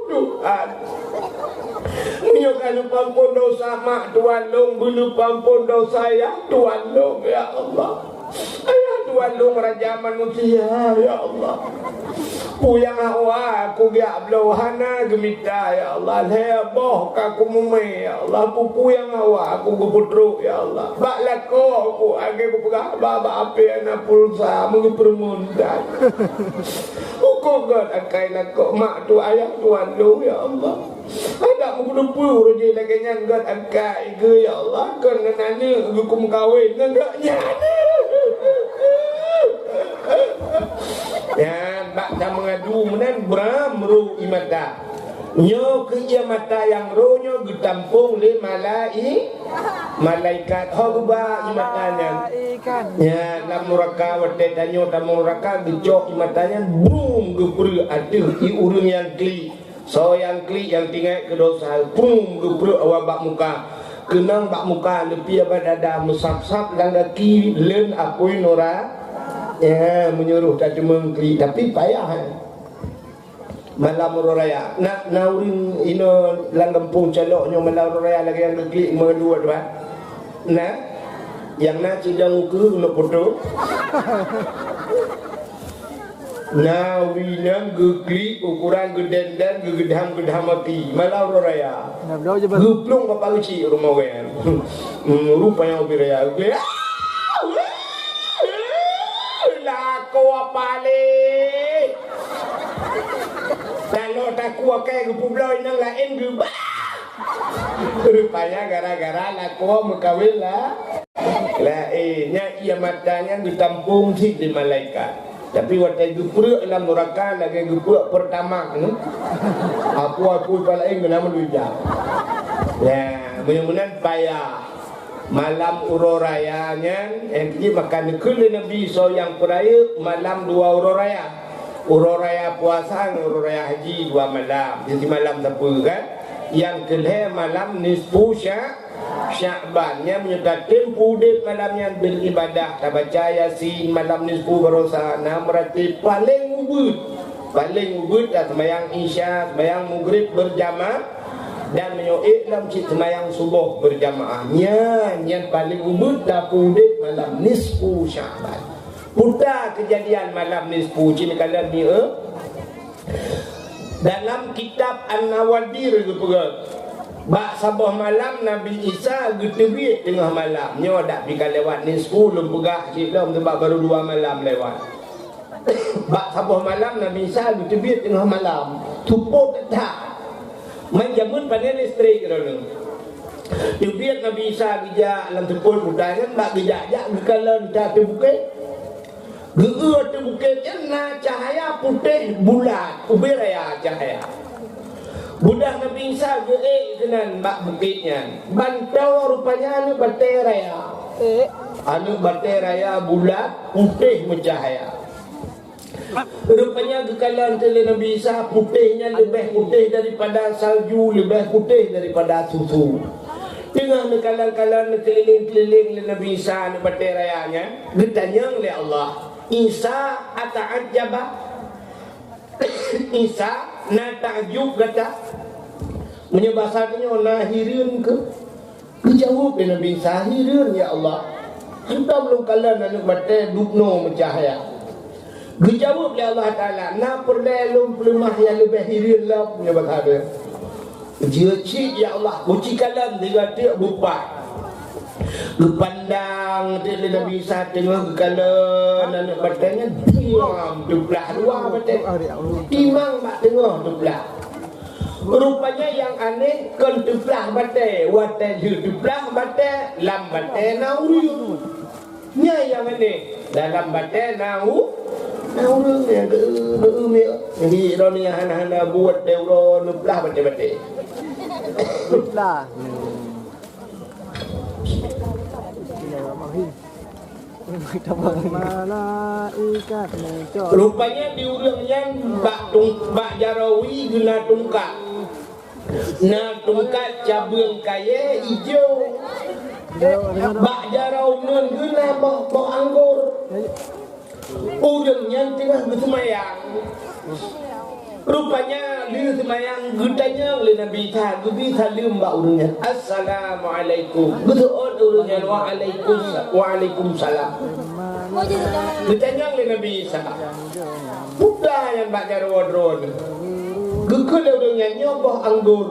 [SPEAKER 1] Tuhan. Kunyo kalau pampun dosa mak tuan lu bulu pampun dosa ya tuan lu ya Allah. Ayah tuan lu raja manusia ya Allah. Puyang hawa aku giak belauhana gemita ya Allah. Heboh kaku mume ya Allah. Puyang hawa aku guputru ya Allah. Bak lako aku age ku pegah baba api anak pulsa mungkin permundan. Ukogot akai lako mak tu ayah tuan lu ya Allah. Ada mengkudupu roji lagi nyanggat akai ke ya Allah. Kan ngenani hukum kawin enggak nyana. Ya, bak dah mengadu menan beramru imata. Nyo ke imata yang rohnya ditampung le malaikat hogba imatanya. Ya, lam neraka wate tanyo tamu neraka gejok imatanya brum gebru adil i urung yang kli. So yang kli yang tinggal ke dosa brum gebru awak bak muka. Kenang bak muka lebih apa dada musap-sap lang kaki len apoi nora. Ya, menyuruh tadi mengkli tapi payah. Malam raya nak naurin ino langgempung caloknya malam raya lagi yang klik mendua tu nah yang nak cidang ke nak foto nawinang geklik ukuran gedendan gegedham mati malam raya geplung apa uci rumah wen rupanya ubiraya lako apa le kalau tak kuat kayak gupubloi nang lain gubah rupanya gara-gara lako mekawin lah lainnya ia matanya ditampung si di malaikat tapi waktu gupur dalam neraka lagi gupur pertama aku palaing nama luja ya mudah-mudahan payah malam urorayanya yang makan kuli Nabi so yang peraya malam dua uroraya puasa uroraya haji dua malam jadi malam sepuluh kan yang kelih malam nisfu Sya'ban yang menyebut tempuh di malamnya beribadah tak baca yasin malam nisfu berosana berarti paling ubud dah sembahyang isya sembahyang maghrib berjamaah dan menyoek dalam semayang subuh berjamaahnya yang paling umum dapudek malam nisfu Syaban. Putar kejadian malam nisfu Cina ni dalam kitab An-Nawadir itu bak sabah malam Nabi Isa getebit tengah malam nyo dak pika lewat nisfu lum pegah cik sebab baru 2 malam lewat. Bak sabah malam Nabi Isa getebit tengah malam tupuk tak main jamun pada listrik kerana tebit Nabi Isa gejak dalam tepul mudah kan bak gejak-jak kalau dah terbuka geua terbuka na cahaya putih bulat ubir raya cahaya. Budak Nabi Isa geek kenan bak bukitnya. Bantau rupanya anu batai raya. Anu batai raya bulat putih mencahaya. Rupanya kekalan tele Nabi Isa putihnya lebih putih daripada salju, lebih putih daripada susu. Tengah kalang-kalang keliling-keliling Nabi Isa anu batai rayanya, ditanya oleh Allah, Isa ata'ajjaba? Isa na takjub kata menyebasatnya nahirin ke dijawab dengan Nabi Isa hirin ya Allah kita belum kalah nak batai dukno mencahaya dijawab oleh Allah Ta'ala na perlelum pelemah yang lebih hirin lah menyebasatnya jecik ya Allah uci kalam digatik bupat Gepandang dari Nabi Isa tengah kekala anak batanya diam dublah dua batai timang mak tengah dublah. Rupanya yang aneh kan dublah batai watai dublah batai lam batai nauri nya yang aneh dalam batai nauri ya jadi roni hana buat deuro dublah batai dublah malaikat mencor. Rupanya diurang yang bak jarawi guna tungkat. Na tungkat cabang kaya hijau. Bak jarau nun guna bak anggur. Urang yang tengah bersemayang. Rupanya dia semayang gudanya oleh Nabi Isa Gubi salim mbak urungnya Assalamualaikum Betul urungnya Waalaikumsalam Gudanya oleh Nabi Isa Buddha yang mbak jarwadron Gukul urungnya nyoboh anggur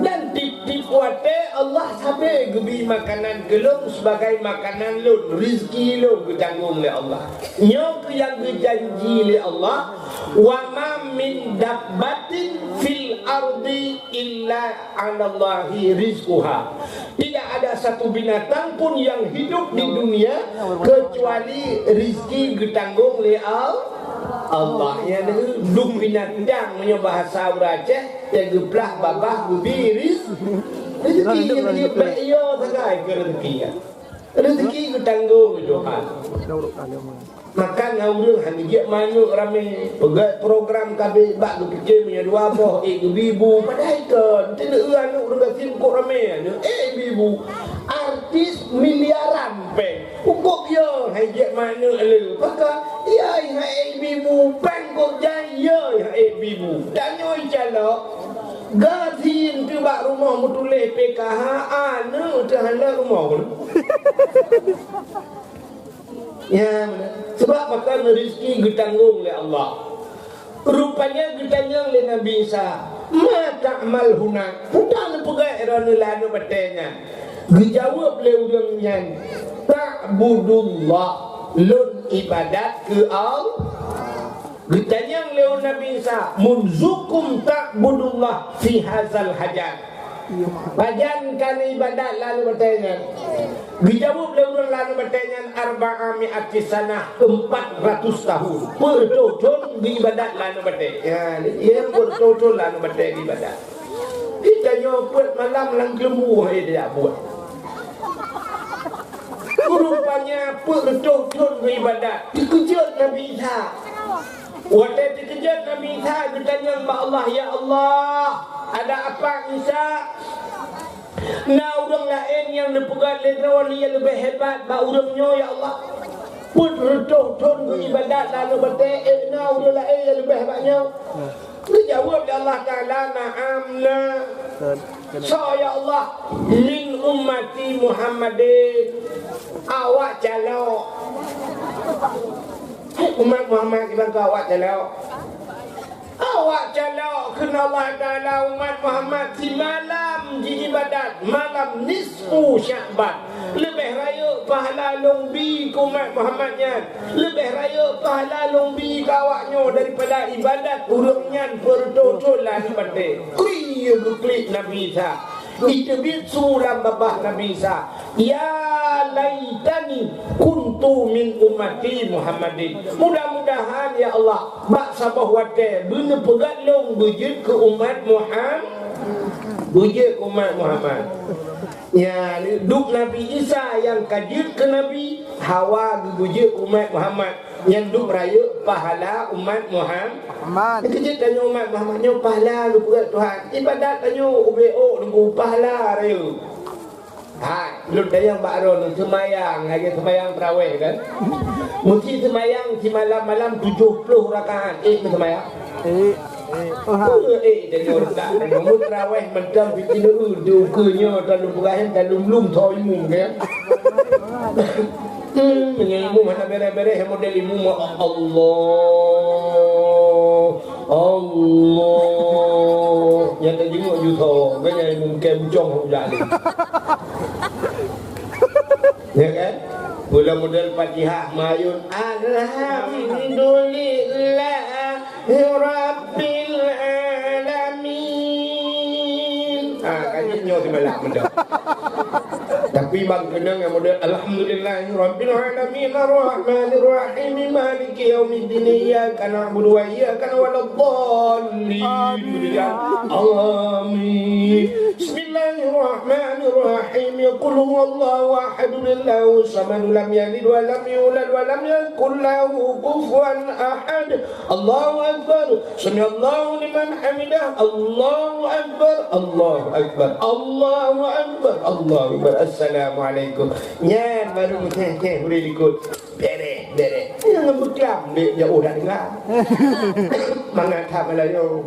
[SPEAKER 1] Dan tip-tip wate Allah sampai Gubi makanan gelung sebagai makanan lun Rizki lun ditanggung oleh Allah Nyok yang dijanji oleh Allah Wa ma min dabbatin fil ardi illa 'alallahi rizquha. Tidak ada satu binatang pun yang hidup di dunia kecuali rizki ditanggung oleh Allah. Ya duk binatang punya bahasa Aceh yang geplah babah gubiris rezeki yang dibayo sagai rezeki. Rezeki ditanggung Tuhan. Makan ngawur hanya dia manuk ramai pegat program KB bak fikir punya dua boh bibu padahal kan tidak anu urang simpuk ramai bibu artis miliaran pe ukuk yo hai dia manuk lu maka ya hai bibu pangkok jaya hai bibu danoi calok gatin tu bak rumah mutuleh PKH anu tahala rumah ya, sebab makan rezeki ditanggung oleh Allah. Rupanya ditanya oleh Nabi Isa, "Ma ta'mal huna?" Putar pegai rana lanu batenya. Dijawab oleh orang yang ta'budullah, lun ibadat ke Allah. Ditanya oleh Nabi Isa, "Munzukum ta'budullah fi hazal hajat." Bajan kan ibadat lalu bertanya. Dijawab oleh orang lalu bertanya 400 sanah 400 tahun. Bertahun ibadat lalu bertanya. Ya, bertahun lalu bertanya ibadat. Kita nyopot malam lang lembu dia buat. Rupanya bertahun ibadat. Dikejut Nabi Isa. Waktu dikejut Nabi Isa bertanya kepada Allah, "Ya Allah, ada apa Isa?" Nah orang lain yang dipegat legrawan yang lebih hebat ba urangnya ya Allah. Pun redoh-don ibadat lalu bertek nah orang lain yang lebih hebatnya. Dijawab Allah Ta'ala, "Na'amna So ya Allah, min ummati Muhammadin, awak calok. Umat Muhammad kita awak calok. Awak calok kena Allah Ta'ala umat Muhammad di malam di ibadat malam nisfu Sya'ban. Lebih raya pahala longbi ke umat Muhammadnya, lebih raya pahala longbi ke awaknya daripada ibadat urungnya bertotolan pada kriya klik Nabi Isa. Itu sulam babah Nabi Isa, ya laitani kuntu min ummati Muhammadin. Mudah-mudahan ya Allah bak sabah wate bener pegat long bujud ke umat Muhammad, bujud ke umat Muhammad. Ya, duk Nabi Isa yang kajir ke Nabi Hawa bujud umat Muhammad yang duk raya pahala umat Muhammad. Kita tanya umat Muhammadnya pahala lu berat Tuhan. Ibadat tanya UBO nunggu pahala raya. Hai, lu tayang bakron semayang lagi semayang tarawih kan? Mesti semayang di malam-malam 70 rakaat. Semayang. Tengok tak nombor tarawih macam bikin dulu dukunya terlalu berakhir terlalu belum toimu kan? Ilmu mana beres-beres model ilmu Allah yang terjenguk juta kan yang mungkin bucong hujan ni ya kan pula model Fatihah mayun alhamdulillah rabbil alamin kajinya di malam benda. Tapi bang kena yang model alhamdulillahi rabbil alamin arrahmanir rahim maliki yaumiddin iyyaka na'budu wa iyyaka nasta'in amin. Bismillahirrahmanirrahim. Qul huwallahu ahad allahu samad lam yalid wa lam yulad wa lam yakul lahu kufuwan ahad. Allahu akbar. Samiallahu liman hamidah. Allahu akbar. Allahu akbar. Allahu akbar. Allahu akbar. Assalamualaikum. Nyan baru boleh ikut. Bere. Jangan berkelam dia jauh dah dengar. Mana tak melayu.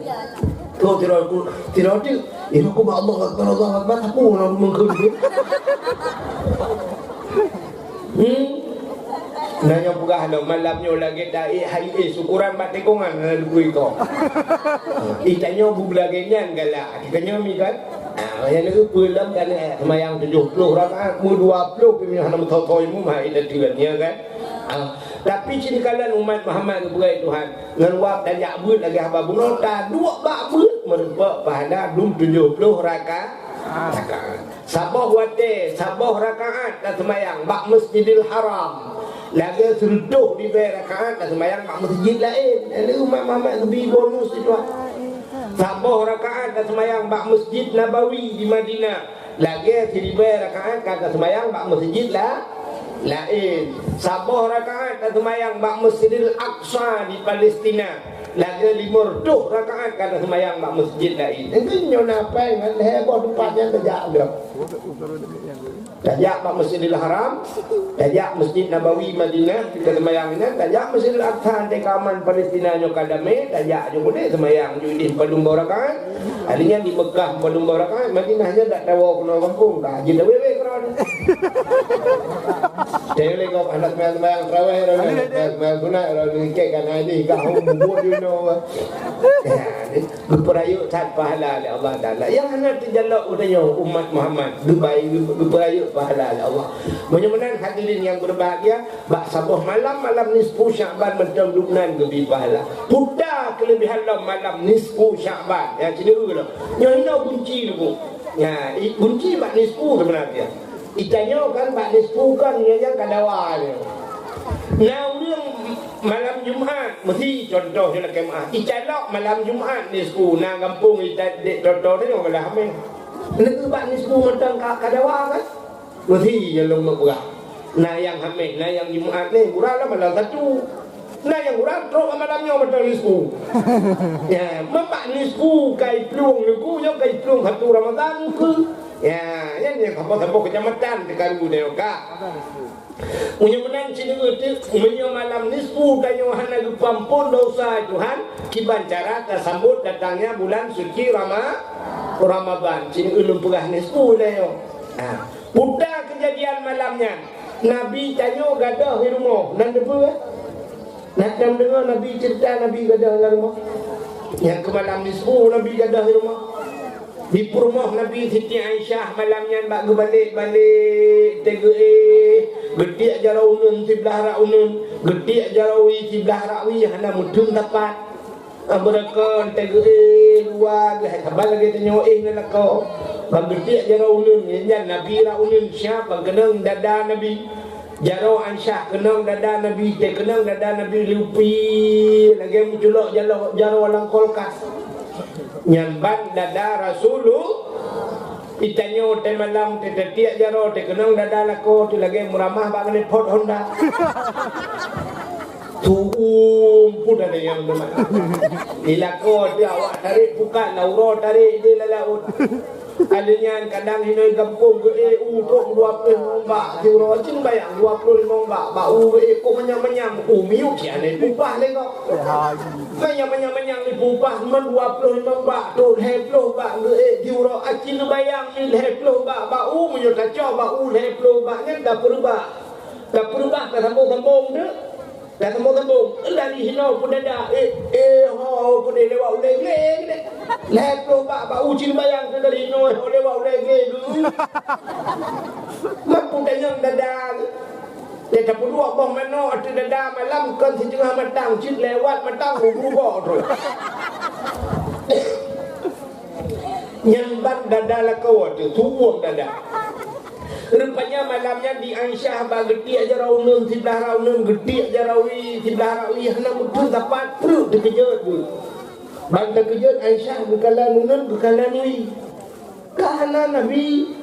[SPEAKER 1] Kau tidak tu. Aku mak Allah Akbar. Aku nak mengkau. Nanya pugah dah malamnya lagi dah hari syukuran batekongan lalu itu. Itanya bubulagenyan galak. Kitanya mi kan. Yang itu pulang kan semayang 70 rakaat, mu 20 pemilihan nama tau-tauimu mah itu tujuannya kan. Tapi sini kalian umat Muhammad kepada Tuhan ngan wak dan yakbut lagi haba bunga ta dua bakbut merupa pahala 70 rakaat. Sabah wate, sabah rakaat dan semayang bak Masjidil Haram. Lagi serutuh di rakaat dan semayang bak masjid lain. Ini umat Muhammad lebih bonus itu. Sabah rakaat dan semayang bak Masjid Nabawi di Madinah. Lagi 1000 rakaat dan semayang bak masjid lain. Sabah rakaat dan semayang bak Masjidil Aqsa di Palestina. Lagi 500 rakaat dan semayang bak masjid lain. Ini nyona apa yang heboh tempatnya terjak dah. Tajak bak Masjidil Haram, tajak Masjid Nabawi Madinah kita semayangnya, tajak Masjidil Aqsa di kaman Palestina nyo kadame, tajak jo boleh semayang jo di padumba rakaat. Alinya di Mekah padumba rakaat, Madinahnya dak tahu kena kampung dah. Jadi wewe kerana. Tele kau anak semayang tarawih orang semayang sunat orang kek kan ini kau buat you know. Berperayuk tak pahala oleh Allah Taala. Yang hendak terjalak udahnya umat Muhammad Dubai berperayuk pahala oleh Allah. Mudah-mudahan hadirin yang berbahagia, bak sabah malam nisfu Sya'ban macam Lubnan lebih pahala. Puda kelebihan malam nisfu Sya'ban. Ya cedera dah. Yang ini bunci dulu. Ya, bunci bak nisfu sebenarnya. Itanya kan bak nisfu kan yang kadawa dia. Nah, malam Jumaat mesti contoh dia kemah. Icalok malam Jumaat nisfu nang kampung contoh dia orang ramai. Nek bak nisfu macam kadawa kan. Mesti yang lomba berah. Nah yang hamil, nah yang Jumaat ni kuranglah malam satu. Nah yang kurang teruk malamnya macam nisfu. Ya, memang nisfu kai plung niku yo kai plung satu Ramadan ke. Ya, yang apa-apa kecamatan dekat budaya ka. Mudah-mudahan sini itu malam nisfu kanyo hana pampun dosa Tuhan kiban cara tersambut datangnya bulan suci Ramadan. Ramadan sini ulun pegah ni sepuluh yo. Budak kejadian malamnya Nabi tanya gadah di rumah nan depa nak dengar Nabi cerita Nabi gadah di rumah yang ke malam ni sepuluh Nabi gadah di rumah di rumah Nabi Siti Aisyah malamnya bak balik tega getik jarau unun sebelah rak unun getik jarawi sebelah rakwi hana mudun dapat mereka tega dua sabar lagi tanya nak kau bang getik jarau unun yang Nabi rak unun siapa kenang dada Nabi jarau Aisyah kenang dada Nabi kenang dada Nabi lupi lagi menculok jarau alang kolkas nyamban dada Rasulullah itanya te malam te tiak jaro te kenang dada lako tu lagi muramah bak ni pot Honda tu pun ada yang demak ilako dia awak tarik bukan lauro tarik dia laut adanya kadang hinoi kampung ke untuk 20 ombak juro cing bayang 25 ombak bau ko menyang-menyang miu kiane pupah le kok menyang ni pupah men 25 ombak tu 20 ombak juro acin bayang ni 20 ombak bau menyo kacau bau 20 ombak nya dah berubah ke sambung-sambung de dah sambung-sambung dari hinau pun ada ho pun lewat uleng-uleng de lepo bau cin bayang dari hinau lewat uleng-uleng mak pun tanyang dada dia tak perlu abang mana ada dada malam kan setengah matang cin lewat matang berubah tu nyamban dada lakau tu tubuh dada rupanya malamnya di Aisyah bak getik aja raunun sebelah raunun getik aja rawi sebelah rawi hana mutu dapat perut terkejut tu bang terkejut Aisyah bekalan nunun bekalan ni kahana Nabi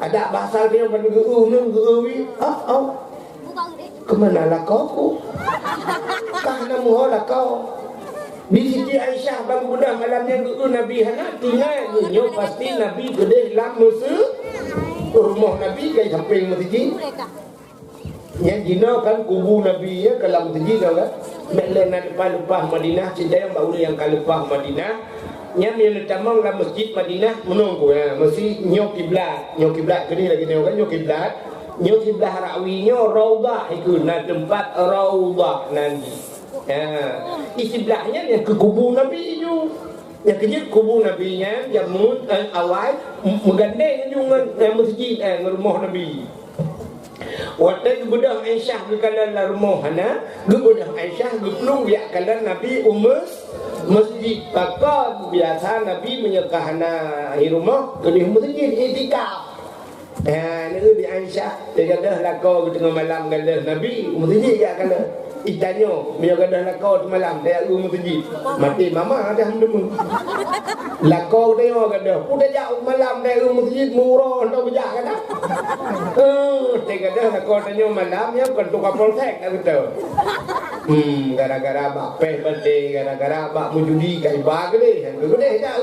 [SPEAKER 1] ada bahasa dia pada nunun gewi kemana lah kau kahana muha lah kau di Siti Aisyah bang budak malamnya Nabi hana tinggal nyo pasti Nabi gede lam musuh rumah Nabi kai samping masjid. Yang jina kan kubu Nabi ya kalau masjid dah kan. Melain lepas Madinah cinta yang baru yang lepas Madinah. Yang yang tamang dalam masjid Madinah menunggu ya. Mesti nyok kiblat kini lagi tengok kan nyok kiblat rakwinya raudhah itu na tempat raudhah nanti. Di sebelahnya yang ke kubu Nabi itu. Yang kejut kubu Nabi nya jamun awal menggandeng dengan masjid rumah Nabi. Waktu budak Aisyah bekalan rumah hana, budak Aisyah belum biak kalan Nabi masjid. Pakar biasa Nabi menyekahana rumah ke masjid itikaf. Ni di Aisyah dia kata lakau tengah malam kala Nabi masjid ya kala itanyo dia kata lakau malam dia rumah masjid mati mama ada hemdemu lakau dia kata udah jauh malam dia rumah masjid murah dah bejak kata dia kata lakau tanyo malam ya kan tukar polsek dah kata gara-gara bak peh berde gara-gara bak menjudi kai bag ni gede dah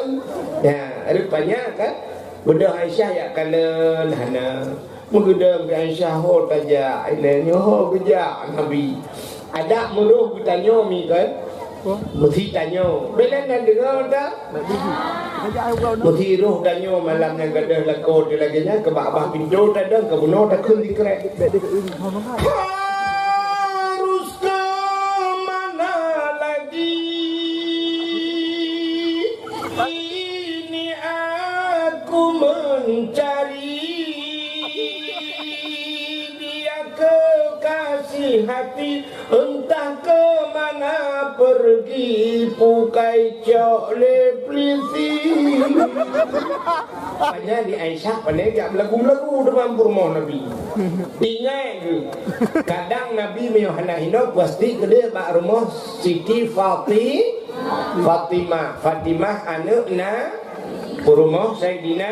[SPEAKER 1] ya rupanya kan budak Aisyah ya kala hana mengedam Aisyah ho taja ilahnya ho geja Nabi ada muruh bertanya mi kan mesti tanya belan dan dengar tak mesti roh tanya malam yang gadah lakau dia lagi nya ke bawah pintu tak ada ke bunuh tak kun dikrek harus ke mana lagi ini aku mencari dia kekasih hati entah ke mana pergi pukai cok leplisi hanya di Aisyah pandai gak lagu-lagu depan rumah Nabi ingat ke kadang Nabi meyohana hina pasti gede bak rumah Siti Fatimah anak na rumah Sayyidina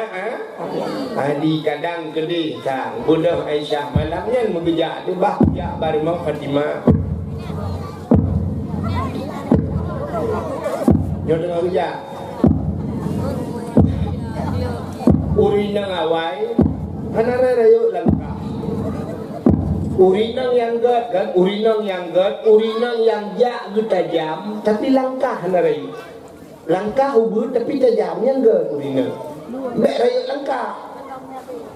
[SPEAKER 1] di kadang gede sang budak Aisyah malamnya menggejak tu bah jak barimau Fatimah nyo dengar gejak urinang awai anara rayo langkah urinang yang gat kan urinang yang jak tajam tapi langkah anarayu langkah ubud tapi tajamnya enggak urina. Mek raya langkah.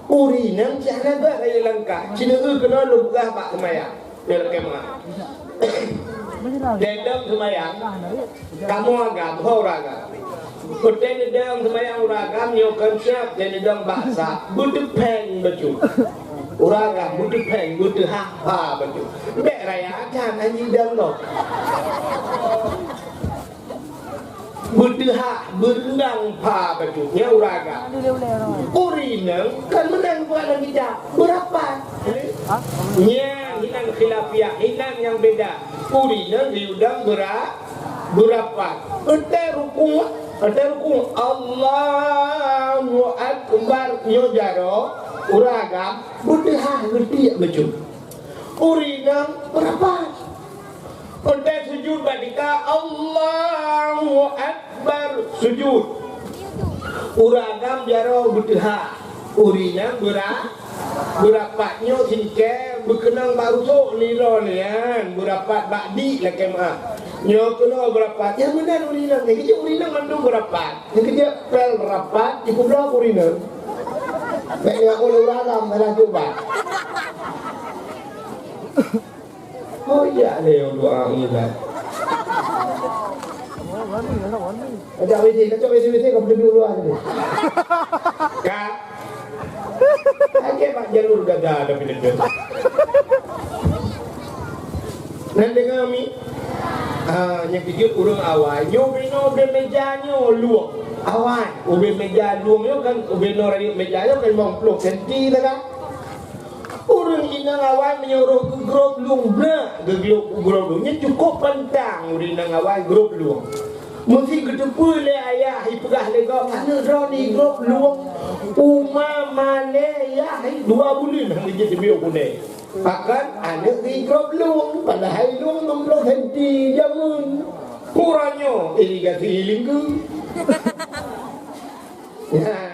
[SPEAKER 1] Urina jangan enggak raya langkah. Cina kena lugah pak semayang. Dia kemah. Dedam semayang. Kamu agam orang. Kuteng dedam semayang uragam nyokan siap jadi dedam baksa. Butuh peng betul. Uragam butuh peng butuh ha betul. Mek raya kan anjing dam lo. Berdeha berendang pa bacuknya uraga. Urina kan menang buat lagi dah. Berapa? Nya hilang khilafiyah, hilang yang beda. Urina diudang berapa? Ente rukun Allahu Akbar nyojaro uraga berdeha gede bacuk. Urina berapa? Ente sujud badika Allahu Akbar sujud. Uragam jaro butuha. Urina berapatnya sinke berkenang baru sok liro nian. Berapat bakdi lah kemah. Nyo kena berapat. Yang benar urina. Yang kerja urina mandung berapat. Yang kerja pel berapat. Ikut berapa urina. Baik dengan uragam dah coba. Oh iya leo doa ilah. Ada WC kau pergi dulu aja. Kak. Aje pak jalur gada ada pindah. Nanti kami yang kecil urang awal. Nyobe mejanya luang. Awal. Ube meja luang yo kan ube norari meja yo kan bang 10 cm kan. Orang inang awal menyuruh ke grup luang ke grup luangnya cukup pantang orang inang awal grup luang. Mesti ketepu le ayah ipegah lega mana roni grup luang male ya 2 bulan hang jadi bio kune. Akan anak di grup luang padahal luang 60 cm jangan kurangnya irigasi lingku. Ya